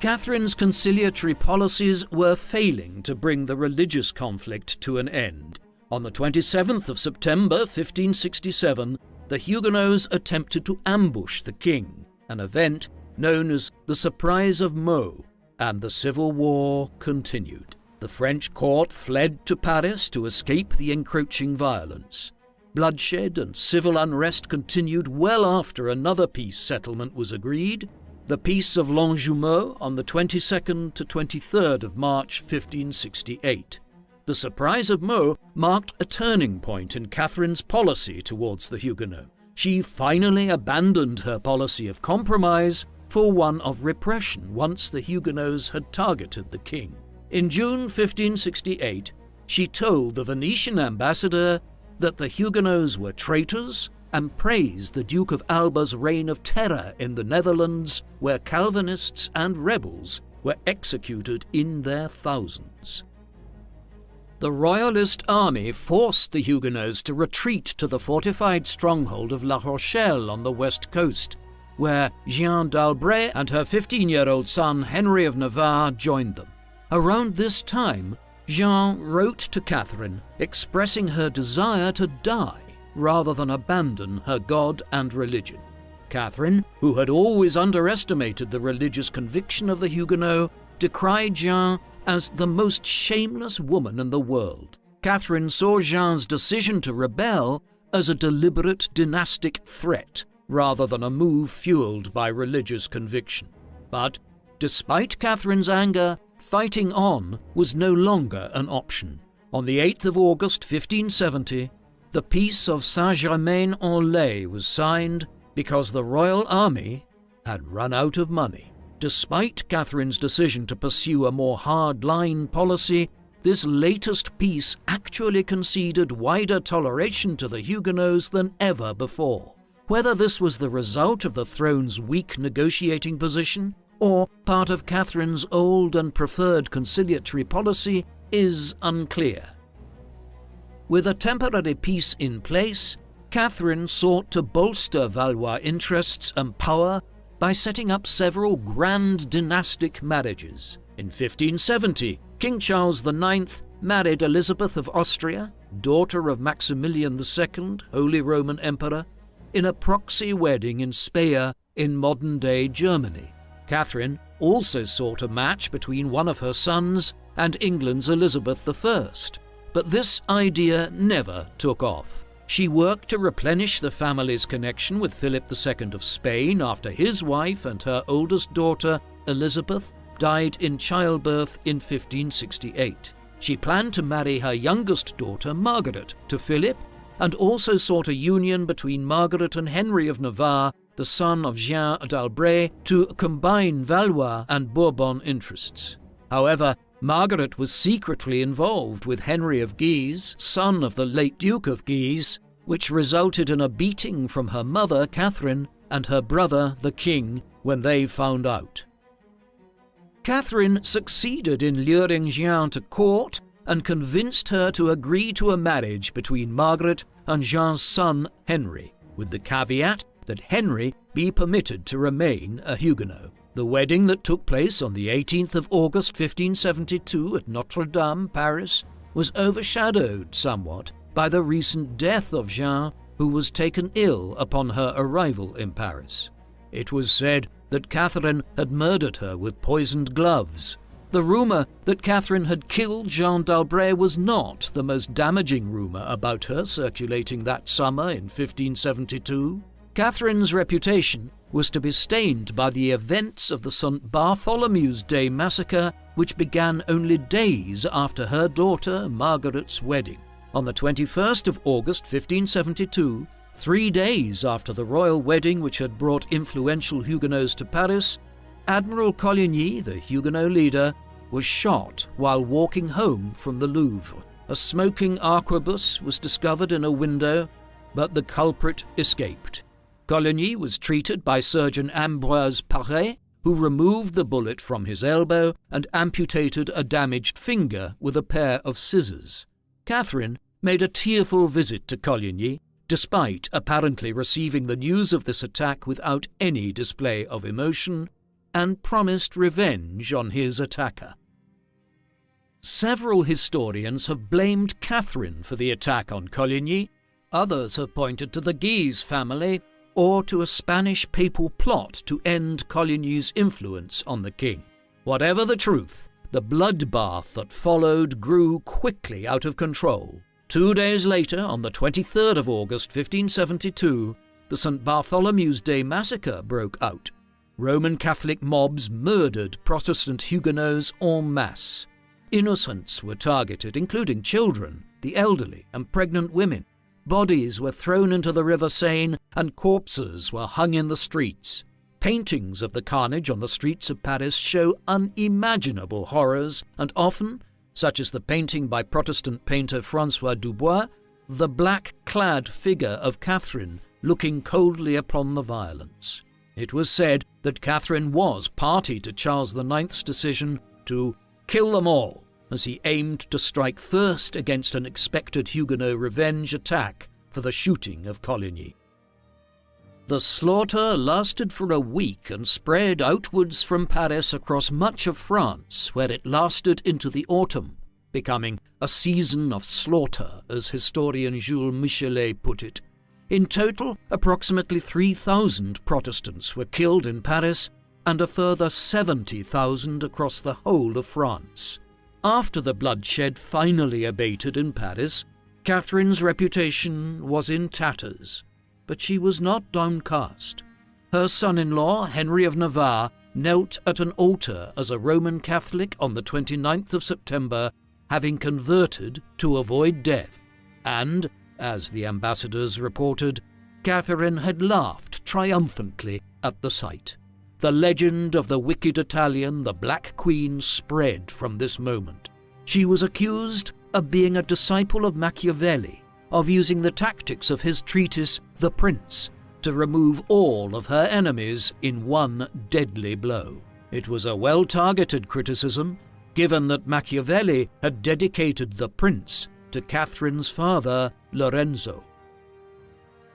Catherine's conciliatory policies were failing to bring the religious conflict to an end. On the 27th of September 1567, the Huguenots attempted to ambush the king, an event known as the Surprise of Meaux, and the civil war continued. The French court fled to Paris to escape the encroaching violence. Bloodshed and civil unrest continued well after another peace settlement was agreed, the Peace of Longjumeau on the 22nd to 23rd of March 1568. The Surprise of Meaux marked a turning point in Catherine's policy towards the Huguenots. she finally abandoned her policy of compromise for one of repression once the Huguenots had targeted the king. In June 1568, she told the Venetian ambassador that the Huguenots were traitors and praised the Duke of Alba's reign of terror in the Netherlands, where Calvinists and rebels were executed in their thousands. The royalist army forced the Huguenots to retreat to the fortified stronghold of La Rochelle on the west coast, where Jeanne d'Albret and her 15-year-old son Henry of Navarre joined them. Around this time, Jeanne wrote to Catherine expressing her desire to die rather than abandon her God and religion. Catherine, who had always underestimated the religious conviction of the Huguenots, decried Jeanne as the most shameless woman in the world. Catherine saw Jeanne's decision to rebel as a deliberate dynastic threat rather than a move fueled by religious conviction. But, despite Catherine's anger, fighting on was no longer an option. On the 8th of August 1570, the Peace of Saint-Germain-en-Laye was signed because the royal army had run out of money. Despite Catherine's decision to pursue a more hard-line policy, this latest peace actually conceded wider toleration to the Huguenots than ever before. Whether this was the result of the throne's weak negotiating position or part of Catherine's old and preferred conciliatory policy is unclear. With a temporary peace in place, Catherine sought to bolster Valois interests and power by setting up several grand dynastic marriages. In 1570, King Charles IX married Elizabeth of Austria, daughter of Maximilian II, Holy Roman Emperor, in a proxy wedding in Speyer in modern-day Germany. Catherine also sought a match between one of her sons and England's Elizabeth I, but this idea never took off. She worked to replenish the family's connection with Philip II of Spain after his wife and her oldest daughter, Elizabeth, died in childbirth in 1568. She planned to marry her youngest daughter, Margaret, to Philip, and also sought a union between Margaret and Henry of Navarre, the son of Jeanne d'Albret, to combine Valois and Bourbon interests. However, Margaret was secretly involved with Henry of Guise, son of the late Duke of Guise, which resulted in a beating from her mother, Catherine, and her brother, the king, when they found out. Catherine succeeded in luring Jeanne to court and convinced her to agree to a marriage between Margaret and Jeanne's son, Henry, with the caveat that Henry be permitted to remain a Huguenot. The wedding that took place on the 18th of August 1572 at Notre Dame, Paris, was overshadowed somewhat by the recent death of Jeanne, who was taken ill upon her arrival in Paris. It was said that Catherine had murdered her with poisoned gloves. The rumour that Catherine had killed Jeanne d'Albret was not the most damaging rumour about her circulating that summer in 1572. Catherine's reputation was to be stained by the events of the St. Bartholomew's Day massacre, which began only days after her daughter Margaret's wedding. On the 21st of August 1572, 3 days after the royal wedding which had brought influential Huguenots to Paris, Admiral Coligny, the Huguenot leader, was shot while walking home from the Louvre. A smoking arquebus was discovered in a window, but the culprit escaped. Coligny was treated by surgeon Ambroise Paré, who removed the bullet from his elbow and amputated a damaged finger with a pair of scissors. Catherine made a tearful visit to Coligny, despite apparently receiving the news of this attack without any display of emotion, and promised revenge on his attacker. Several historians have blamed Catherine for the attack on Coligny. Others have pointed to the Guise family or to a Spanish papal plot to end Coligny's influence on the king. Whatever the truth, the bloodbath that followed grew quickly out of control. 2 days later, on the 23rd of August 1572, the St. Bartholomew's Day massacre broke out. Roman Catholic mobs murdered Protestant Huguenots en masse. Innocents were targeted, including children, the elderly, and pregnant women. Bodies were thrown into the River Seine and corpses were hung in the streets. Paintings of the carnage on the streets of Paris show unimaginable horrors, and often, such as the painting by Protestant painter François Dubois, the black-clad figure of Catherine looking coldly upon the violence. It was said that Catherine was party to Charles IX's decision to kill them all, as he aimed to strike first against an expected Huguenot revenge attack for the shooting of Coligny. The slaughter lasted for a week and spread outwards from Paris across much of France, where it lasted into the autumn, becoming a season of slaughter, as historian Jules Michelet put it. In total, approximately 3,000 Protestants were killed in Paris and a further 70,000 across the whole of France. After the bloodshed finally abated in Paris, Catherine's reputation was in tatters, but she was not downcast. Her son-in-law, Henry of Navarre, knelt at an altar as a Roman Catholic on the 29th of September, having converted to avoid death, and, as the ambassadors reported, Catherine had laughed triumphantly at the sight. The legend of the wicked Italian, the Black Queen, spread from this moment. She was accused of being a disciple of Machiavelli, of using the tactics of his treatise The Prince to remove all of her enemies in one deadly blow. It was a well-targeted criticism, given that Machiavelli had dedicated The Prince to Catherine's father, Lorenzo.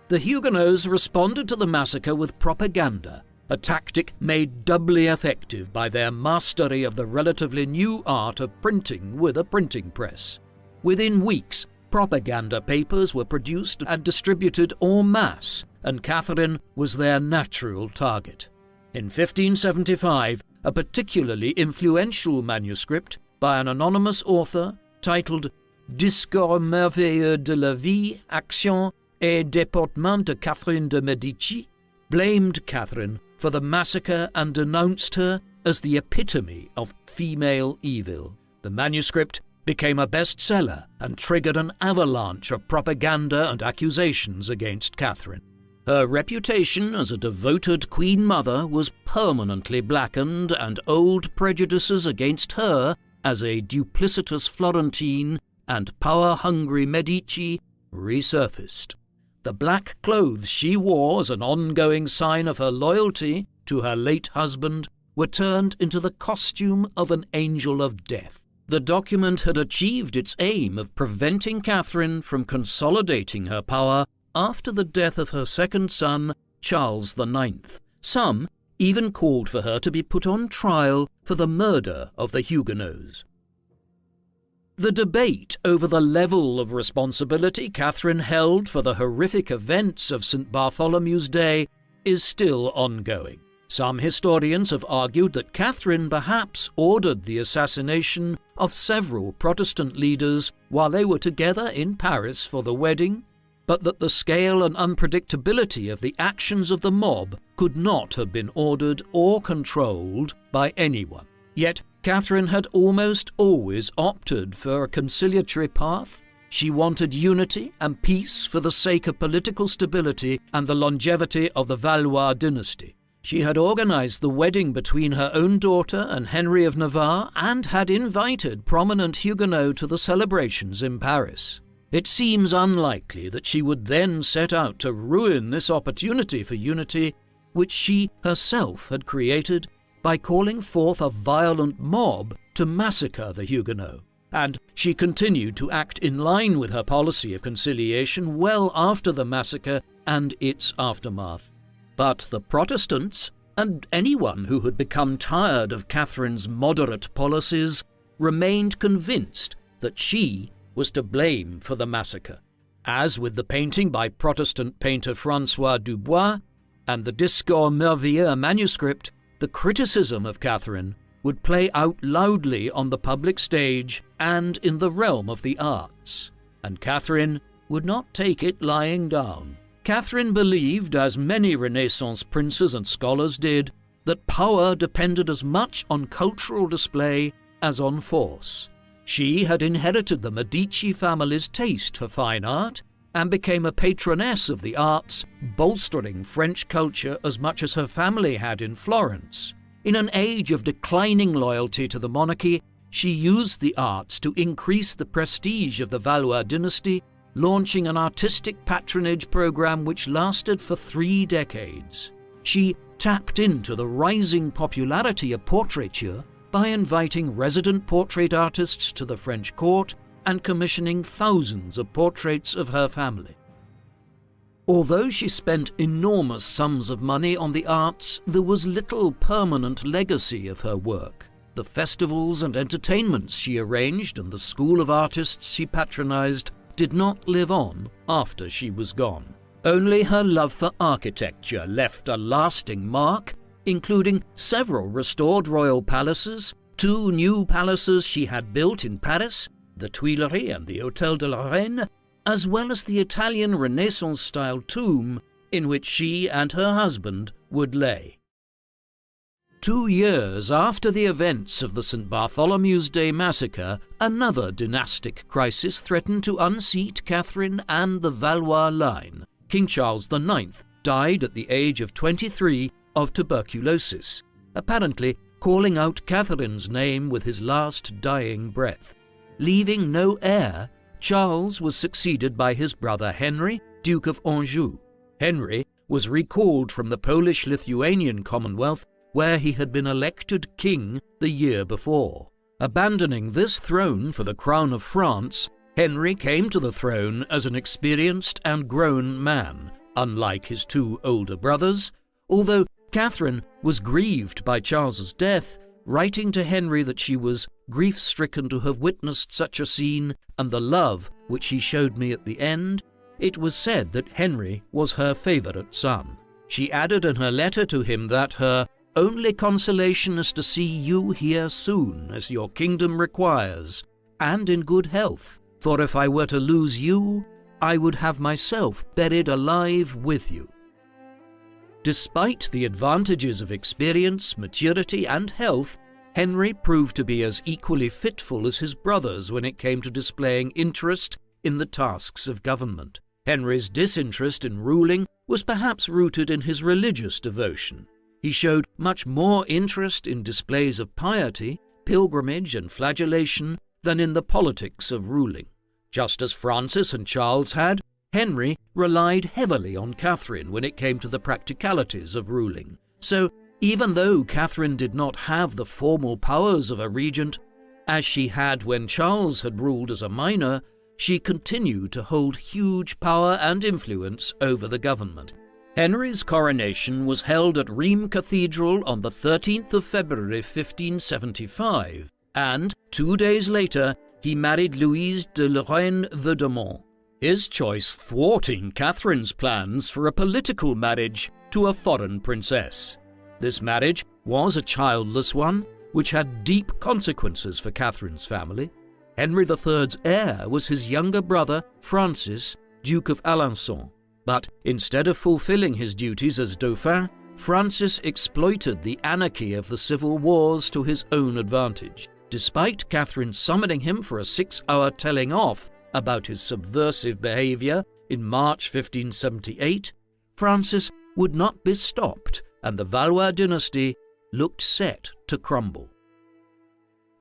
The Huguenots responded to the massacre with propaganda, a tactic made doubly effective by their mastery of the relatively new art of printing with a printing press. Within weeks, propaganda papers were produced and distributed en masse, and Catherine was their natural target. In 1575, a particularly influential manuscript by an anonymous author titled Discours merveilleux de la vie, action et déportement de Catherine de Medici blamed Catherine for the massacre and denounced her as the epitome of female evil. The manuscript became a bestseller and triggered an avalanche of propaganda and accusations against Catherine. Her reputation as a devoted Queen Mother was permanently blackened, and old prejudices against her as a duplicitous Florentine and power-hungry Medici resurfaced. The black clothes she wore as an ongoing sign of her loyalty to her late husband were turned into the costume of an angel of death. The document had achieved its aim of preventing Catherine from consolidating her power after the death of her second son, Charles IX. Some even called for her to be put on trial for the murder of the Huguenots. The debate over the level of responsibility Catherine held for the horrific events of St. Bartholomew's Day is still ongoing. Some historians have argued that Catherine perhaps ordered the assassination of several Protestant leaders while they were together in Paris for the wedding, but that the scale and unpredictability of the actions of the mob could not have been ordered or controlled by anyone. Yet Catherine had almost always opted for a conciliatory path. She wanted unity and peace for the sake of political stability and the longevity of the Valois dynasty. She had organized the wedding between her own daughter and Henry of Navarre and had invited prominent Huguenots to the celebrations in Paris. It seems unlikely that she would then set out to ruin this opportunity for unity, which she herself had created by calling forth a violent mob to massacre the Huguenots. And she continued to act in line with her policy of conciliation well after the massacre and its aftermath. But the Protestants, and anyone who had become tired of Catherine's moderate policies, remained convinced that she was to blame for the massacre. As with the painting by Protestant painter François Dubois and the Discours merveilleux manuscript, the criticism of Catherine would play out loudly on the public stage and in the realm of the arts, and Catherine would not take it lying down. Catherine believed, as many Renaissance princes and scholars did, that power depended as much on cultural display as on force. She had inherited the Medici family's taste for fine art, and became a patroness of the arts, bolstering French culture as much as her family had in Florence. In an age of declining loyalty to the monarchy, she used the arts to increase the prestige of the Valois dynasty, launching an artistic patronage program which lasted for 3 decades. She tapped into the rising popularity of portraiture by inviting resident portrait artists to the French court and commissioning thousands of portraits of her family. Although she spent enormous sums of money on the arts, there was little permanent legacy of her work. The festivals and entertainments she arranged and the school of artists she patronized did not live on after she was gone. Only her love for architecture left a lasting mark, including several restored royal palaces, 2 new palaces she had built in Paris, the Tuileries and the Hôtel de la Reine, as well as the Italian Renaissance-style tomb in which she and her husband would lay. 2 years after the events of the St. Bartholomew's Day massacre, another dynastic crisis threatened to unseat Catherine and the Valois line. King Charles IX died at the age of 23 of tuberculosis, apparently calling out Catherine's name with his last dying breath. Leaving no heir, Charles was succeeded by his brother Henry, Duke of Anjou. Henry was recalled from the Polish-Lithuanian Commonwealth, where he had been elected king the year before. Abandoning this throne for the crown of France, Henry came to the throne as an experienced and grown man, unlike his 2 older brothers, although Catherine was grieved by Charles's death, writing to Henry that she was grief-stricken to have witnessed such a scene and the love which he showed me at the end. It was said that Henry was her favourite son. She added in her letter to him that her only consolation is to see you here soon, as your kingdom requires, and in good health, for if I were to lose you, I would have myself buried alive with you. Despite the advantages of experience, maturity, and health, Henry proved to be as equally fitful as his brothers when it came to displaying interest in the tasks of government. Henry's disinterest in ruling was perhaps rooted in his religious devotion. He showed much more interest in displays of piety, pilgrimage, and flagellation than in the politics of ruling. Just as Francis and Charles had, Henry relied heavily on Catherine when it came to the practicalities of ruling. So, even though Catherine did not have the formal powers of a regent, as she had when Charles had ruled as a minor, she continued to hold huge power and influence over the government. Henry's coronation was held at Rheims Cathedral on the 13th of February 1575, and 2 days later he married Louise de Lorraine-Vaudemont, his choice thwarting Catherine's plans for a political marriage to a foreign princess. This marriage was a childless one, which had deep consequences for Catherine's family. Henry III's heir was his younger brother, Francis, Duke of Alençon. But instead of fulfilling his duties as Dauphin, Francis exploited the anarchy of the civil wars to his own advantage. Despite Catherine summoning him for a 6-hour telling off about his subversive behaviour in March 1578, Francis would not be stopped, and the Valois dynasty looked set to crumble.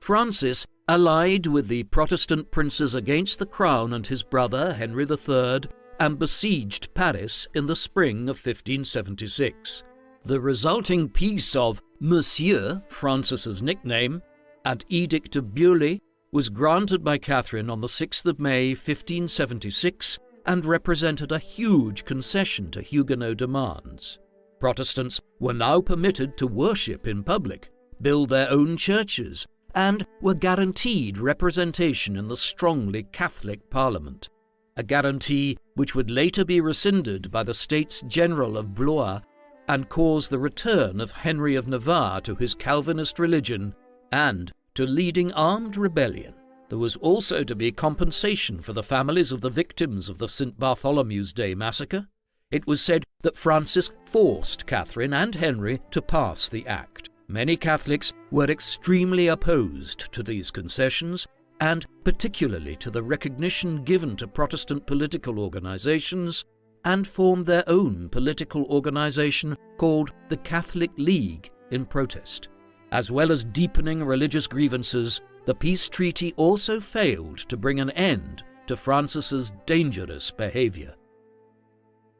Francis allied with the Protestant princes against the crown and his brother Henry III, and besieged Paris in the spring of 1576. The resulting peace of Monsieur, Francis's nickname, and Edict of Amboise was granted by Catherine on the 6th of May 1576 and represented a huge concession to Huguenot demands. Protestants were now permitted to worship in public, build their own churches, and were guaranteed representation in the strongly Catholic Parliament, a guarantee which would later be rescinded by the States General of Blois and cause the return of Henry of Navarre to his Calvinist religion and to leading armed rebellion. There was also to be compensation for the families of the victims of the St. Bartholomew's Day massacre. It was said that Francis forced Catherine and Henry to pass the act. Many Catholics were extremely opposed to these concessions, and particularly to the recognition given to Protestant political organizations, and formed their own political organization called the Catholic League in protest. As well as deepening religious grievances, the peace treaty also failed to bring an end to Francis's dangerous behavior.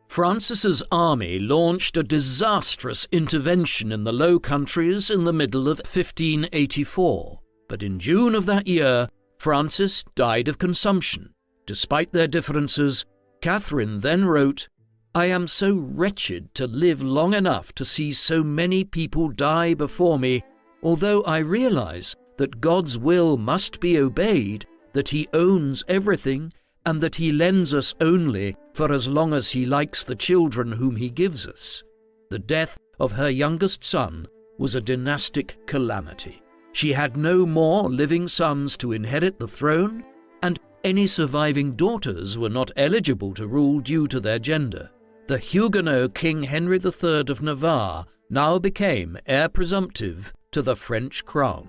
Francis's army launched a disastrous intervention in the Low Countries in the middle of 1584, but in June of that year, Francis died of consumption. Despite their differences, Catherine then wrote, "I am so wretched to live long enough to see so many people die before me, although I realize that God's will must be obeyed, that He owns everything, and that He lends us only for as long as He likes the children whom He gives us." The death of her youngest son was a dynastic calamity. She had no more living sons to inherit the throne, and any surviving daughters were not eligible to rule due to their gender. The Huguenot King Henry III of Navarre now became heir presumptive to the French crown.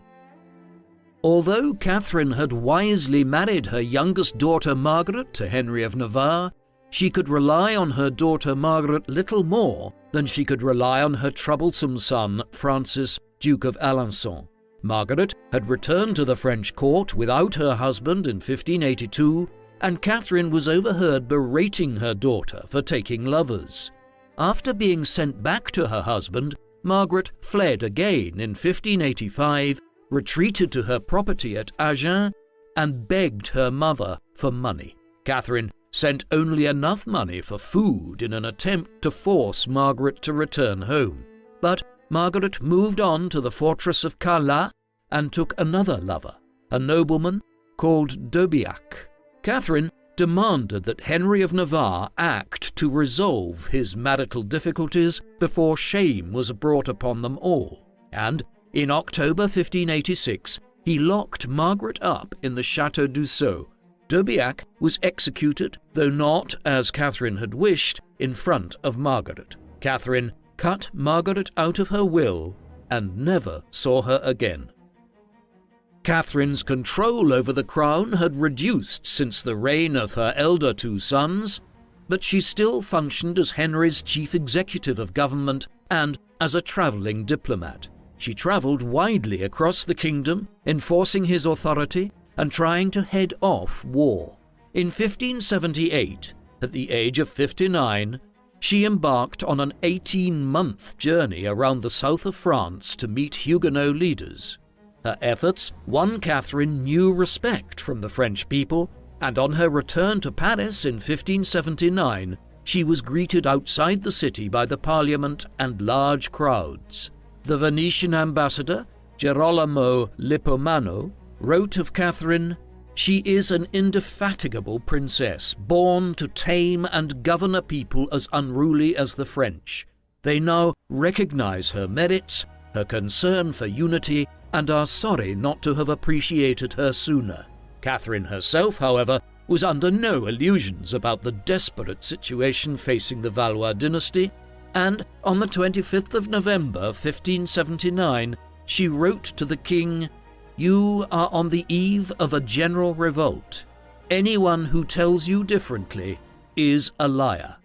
Although Catherine had wisely married her youngest daughter Margaret to Henry of Navarre, she could rely on her daughter Margaret little more than she could rely on her troublesome son Francis, Duke of Alençon. Margaret had returned to the French court without her husband in 1582, and Catherine was overheard berating her daughter for taking lovers. After being sent back to her husband, Margaret fled again in 1585, retreated to her property at Agen, and begged her mother for money. Catherine sent only enough money for food in an attempt to force Margaret to return home. But Margaret moved on to the fortress of Calas and took another lover, a nobleman called d'Aubiac. Catherine demanded that Henry of Navarre act to resolve his marital difficulties before shame was brought upon them all, and in October 1586, he locked Margaret up in the Château d'Usseau. D'Aubiac was executed, though not, as Catherine had wished, in front of Margaret. Catherine cut Margaret out of her will and never saw her again. Catherine's control over the crown had reduced since the reign of her elder two sons, but she still functioned as Henry's chief executive of government and as a travelling diplomat. She travelled widely across the kingdom, enforcing his authority and trying to head off war. In 1578, at the age of 59, she embarked on an 18-month journey around the south of France to meet Huguenot leaders. Her efforts won Catherine new respect from the French people, and on her return to Paris in 1579, she was greeted outside the city by the Parliament and large crowds. The Venetian ambassador, Girolamo Lippomano, wrote of Catherine, "She is an indefatigable princess, born to tame and govern a people as unruly as the French. They now recognize her merits, her concern for unity, and are sorry not to have appreciated her sooner." Catherine herself, however, was under no illusions about the desperate situation facing the Valois dynasty, and on the 25th of November 1579, she wrote to the king, "You are on the eve of a general revolt. Anyone who tells you differently is a liar."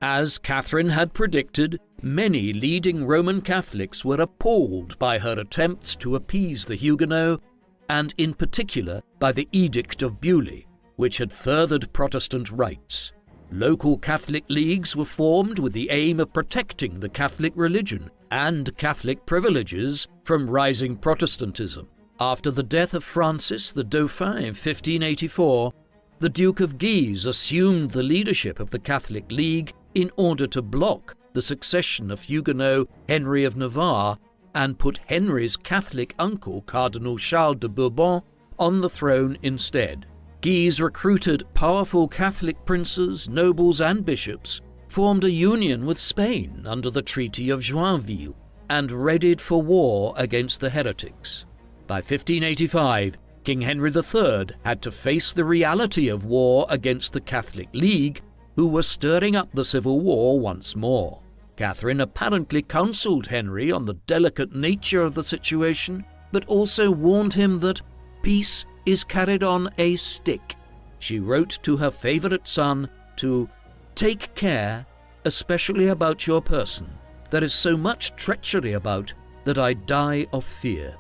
As Catherine had predicted, many leading Roman Catholics were appalled by her attempts to appease the Huguenots, and in particular by the Edict of Amboise, which had furthered Protestant rights. Local Catholic leagues were formed with the aim of protecting the Catholic religion and Catholic privileges from rising Protestantism. After the death of Francis the Dauphin in 1584, the Duke of Guise assumed the leadership of the Catholic League in order to block the succession of Huguenot Henry of Navarre and put Henry's Catholic uncle, Cardinal Charles de Bourbon, on the throne instead. Guise recruited powerful Catholic princes, nobles and bishops, formed a union with Spain under the Treaty of Joinville, and readied for war against the heretics. By 1585, King Henry III had to face the reality of war against the Catholic League, who were stirring up the civil war once more. Catherine apparently counseled Henry on the delicate nature of the situation, but also warned him that peace is carried on a stick. She wrote to her favourite son to take care, especially about your person. There is so much treachery about that I die of fear.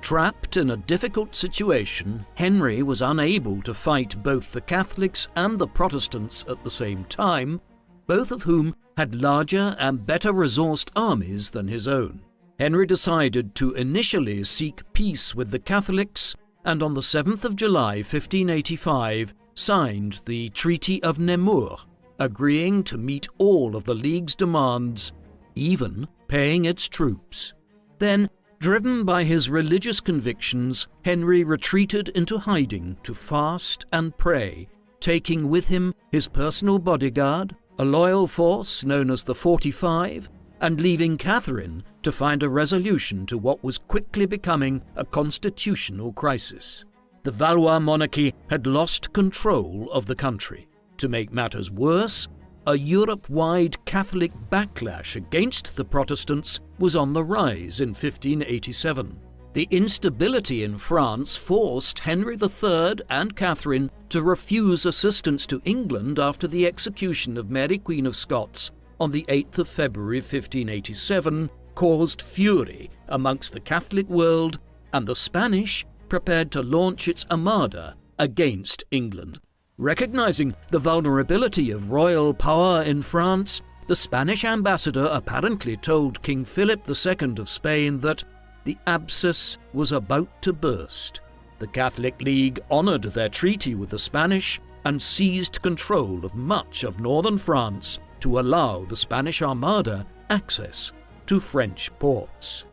Trapped in a difficult situation, Henry was unable to fight both the Catholics and the Protestants at the same time, both of whom had larger and better resourced armies than his own. Henry decided to initially seek peace with the Catholics, and on the 7th of July 1585 signed the Treaty of Nemours, agreeing to meet all of the League's demands, even paying its troops. Then, driven by his religious convictions, Henry retreated into hiding to fast and pray, taking with him his personal bodyguard, a loyal force known as the 45, and leaving Catherine to find a resolution to what was quickly becoming a constitutional crisis. The Valois monarchy had lost control of the country. To make matters worse, a Europe-wide Catholic backlash against the Protestants was on the rise in 1587. The instability in France forced Henry III and Catherine to refuse assistance to England after the execution of Mary Queen of Scots on the 8th of February 1587 caused fury amongst the Catholic world, and the Spanish prepared to launch its armada against England. Recognizing the vulnerability of royal power in France, the Spanish ambassador apparently told King Philip II of Spain that the abscess was about to burst. The Catholic League honored their treaty with the Spanish and seized control of much of northern France to allow the Spanish Armada access to French ports.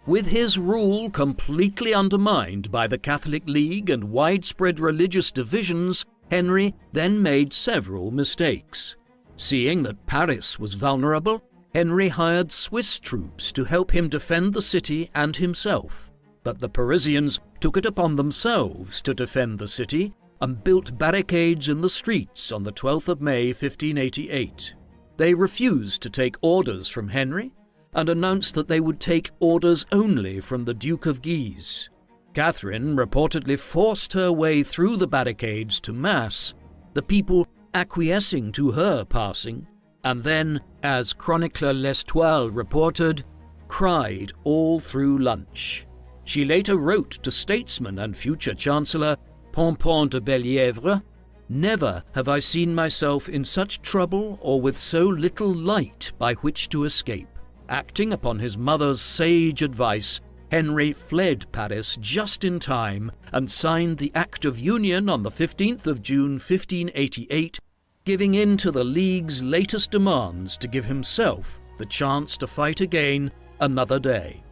With his rule completely undermined by the Catholic League and widespread religious divisions, Henry then made several mistakes. Seeing that Paris was vulnerable, Henry hired Swiss troops to help him defend the city and himself. But the Parisians took it upon themselves to defend the city and built barricades in the streets on the 12th of May 1588. They refused to take orders from Henry and announced that they would take orders only from the Duke of Guise. Catherine reportedly forced her way through the barricades to Mass, the people acquiescing to her passing, and then, as chronicler L'Estoile reported, cried all through lunch. She later wrote to statesman and future Chancellor Pompon de Bellièvre, "Never have I seen myself in such trouble or with so little light by which to escape." Acting upon his mother's sage advice, Henry fled Paris just in time and signed the Act of Union on the 15th of June 1588, giving in to the League's latest demands to give himself the chance to fight again another day.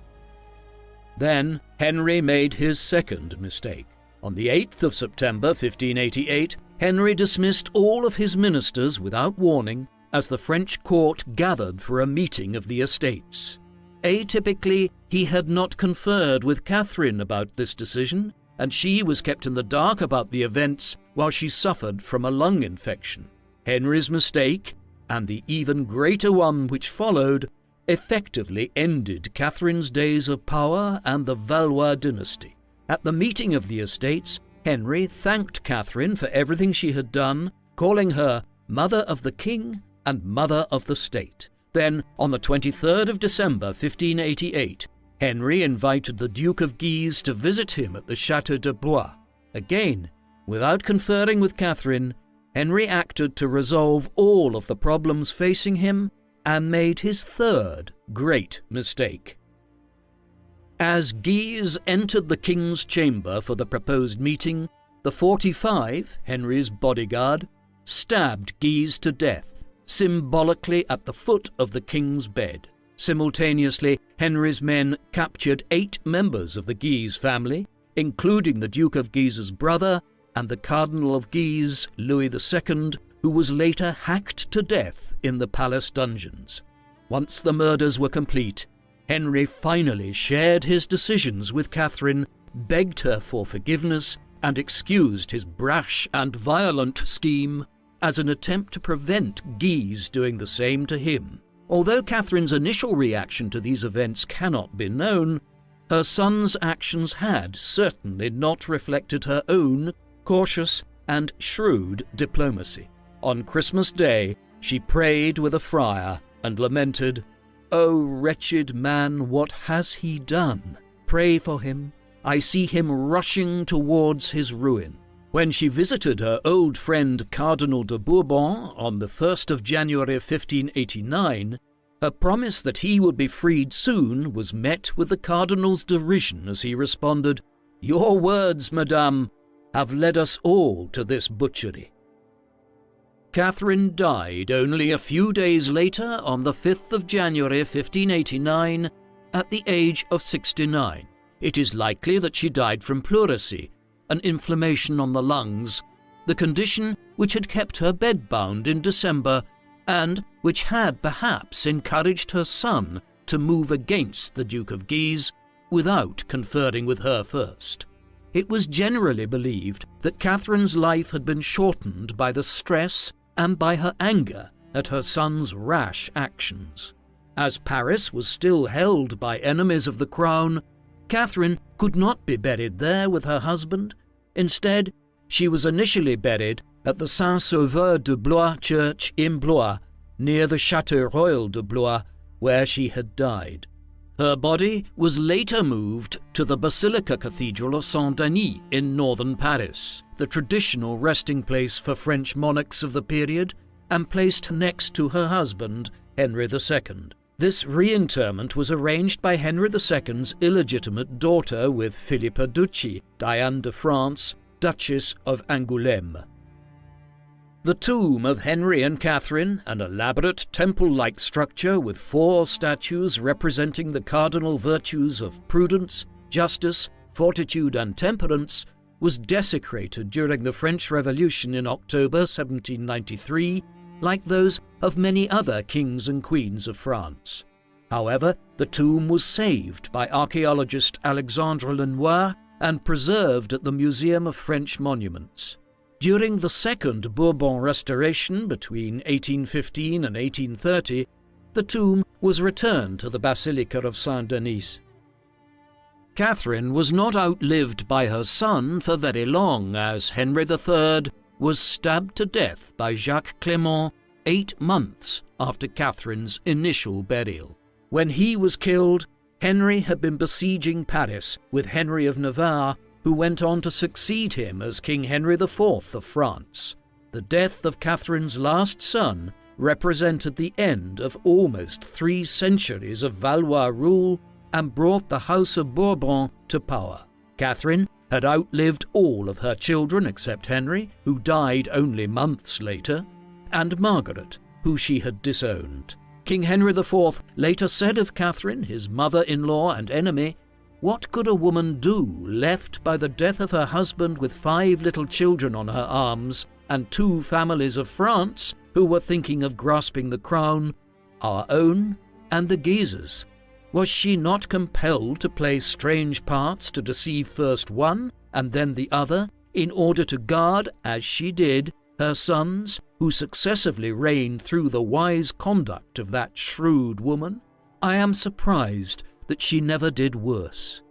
Then Henry made his second mistake. On the 8th of September 1588, Henry dismissed all of his ministers without warning as the French court gathered for a meeting of the estates. Atypically, he had not conferred with Catherine about this decision, and she was kept in the dark about the events while she suffered from a lung infection. Henry's mistake, and the even greater one which followed, effectively ended Catherine's days of power and the Valois dynasty. At the meeting of the estates, Henry thanked Catherine for everything she had done, calling her Mother of the King and Mother of the State. Then, on the 23rd of December 1588, Henry invited the Duke of Guise to visit him at the Château de Blois. Again, without conferring with Catherine, Henry acted to resolve all of the problems facing him and made his third great mistake. As Guise entered the king's chamber for the proposed meeting, the 45, Henry's bodyguard, stabbed Guise to death, symbolically at the foot of the king's bed. Simultaneously, Henry's men captured 8 members of the Guise family, including the Duke of Guise's brother and the Cardinal of Guise, Louis II, who was later hacked to death in the palace dungeons. Once the murders were complete, Henry finally shared his decisions with Catherine, begged her for forgiveness, and excused his brash and violent scheme as an attempt to prevent Guise doing the same to him. Although Catherine's initial reaction to these events cannot be known, her son's actions had certainly not reflected her own cautious and shrewd diplomacy. On Christmas Day, she prayed with a friar and lamented, "O wretched man, what has he done? Pray for him. I see him rushing towards his ruin." When she visited her old friend Cardinal de Bourbon on the 1st of January 1589, her promise that he would be freed soon was met with the cardinal's derision as he responded, "Your words, madame, have led us all to this butchery." Catherine died only a few days later on the 5th of January 1589 at the age of 69. It is likely that she died from pleurisy, an inflammation on the lungs, the condition which had kept her bedbound in December and which had perhaps encouraged her son to move against the Duke of Guise without conferring with her first. It was generally believed that Catherine's life had been shortened by the stress and by her anger at her son's rash actions. As Paris was still held by enemies of the crown, Catherine could not be buried there with her husband. Instead, she was initially buried at the Saint-Sauveur de Blois church in Blois, near the Château Royal de Blois, where she had died. Her body was later moved to the Basilica Cathedral of Saint-Denis in northern Paris, the traditional resting place for French monarchs of the period, and placed next to her husband, Henry II. This reinterment was arranged by Henry II's illegitimate daughter with Philippa Ducci, Diane de France, Duchess of Angoulême. The tomb of Henry and Catherine, an elaborate temple-like structure with 4 statues representing the cardinal virtues of prudence, justice, fortitude and temperance, was desecrated during the French Revolution in October 1793, like those of many other kings and queens of France. However, the tomb was saved by archaeologist Alexandre Lenoir and preserved at the Museum of French Monuments. During the Second Bourbon Restoration between 1815 and 1830, the tomb was returned to the Basilica of Saint-Denis. Catherine was not outlived by her son for very long, as Henry III was stabbed to death by Jacques Clément 8 months after Catherine's initial burial. When he was killed, Henry had been besieging Paris with Henry of Navarre, who went on to succeed him as King Henry IV of France. The death of Catherine's last son represented the end of almost 3 centuries of Valois rule and brought the House of Bourbon to power. Catherine had outlived all of her children except Henry, who died only months later, and Margaret, who she had disowned. King Henry IV later said of Catherine, his mother-in-law and enemy, "What could a woman do, left by the death of her husband with 5 little children on her arms and 2 families of France who were thinking of grasping the crown, our own and the Guises? Was she not compelled to play strange parts to deceive first one and then the other, in order to guard, as she did, her sons, who successively reigned through the wise conduct of that shrewd woman? I am surprised that she never did worse."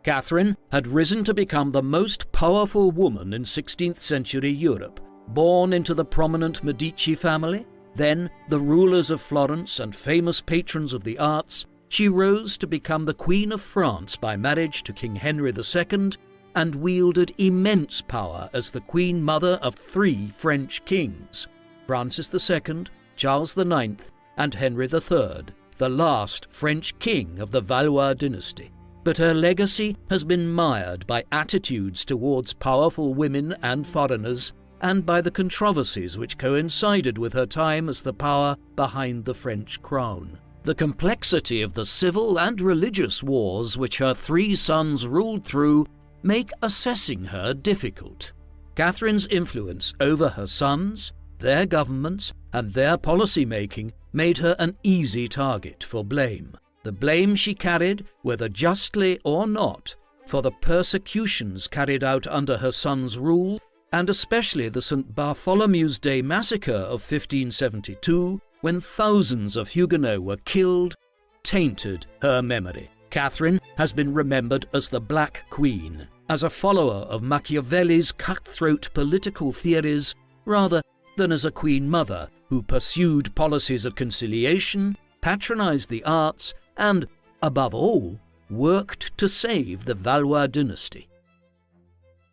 Catherine had risen to become the most powerful woman in 16th century Europe. Born into the prominent Medici family, then the rulers of Florence and famous patrons of the arts, she rose to become the Queen of France by marriage to King Henry II and wielded immense power as the Queen Mother of 3 French kings, Francis II, Charles IX, and Henry III, the last French king of the Valois dynasty. But her legacy has been mired by attitudes towards powerful women and foreigners, and by the controversies which coincided with her time as the power behind the French crown. The complexity of the civil and religious wars which her 3 sons ruled through make assessing her difficult. Catherine's influence over her sons, their governments, and their policy-making made her an easy target for blame. The blame she carried, whether justly or not, for the persecutions carried out under her son's rule, and especially the St. Bartholomew's Day Massacre of 1572, when thousands of Huguenots were killed, tainted her memory. Catherine has been remembered as the Black Queen, as a follower of Machiavelli's cutthroat political theories, rather than as a queen mother who pursued policies of conciliation, patronized the arts, and, above all, worked to save the Valois dynasty.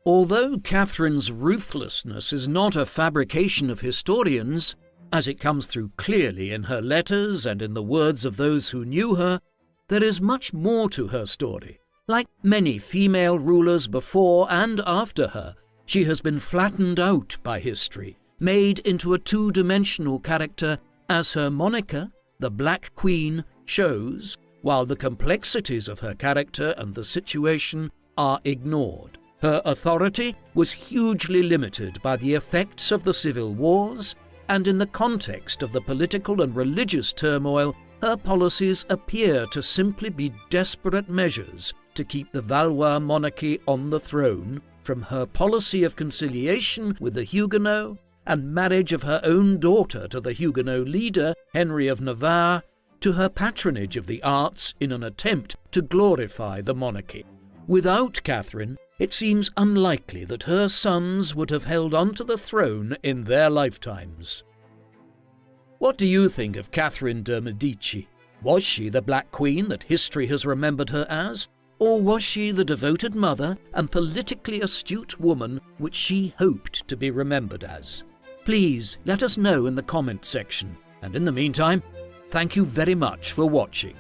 Although Catherine's ruthlessness is not a fabrication of historians, as it comes through clearly in her letters and in the words of those who knew her, there is much more to her story. Like many female rulers before and after her, she has been flattened out by history, made into a two-dimensional character, as her moniker, the Black Queen, shows, while the complexities of her character and the situation are ignored. Her authority was hugely limited by the effects of the civil wars, and in the context of the political and religious turmoil, her policies appear to simply be desperate measures to keep the Valois monarchy on the throne, from her policy of conciliation with the Huguenots and marriage of her own daughter to the Huguenot leader, Henry of Navarre, to her patronage of the arts in an attempt to glorify the monarchy. Without Catherine, it seems unlikely that her sons would have held on to the throne in their lifetimes. What do you think of Catherine de Medici? Was she the Black Queen that history has remembered her as? Or was she the devoted mother and politically astute woman which she hoped to be remembered as? Please let us know in the comment section. And in the meantime, thank you very much for watching.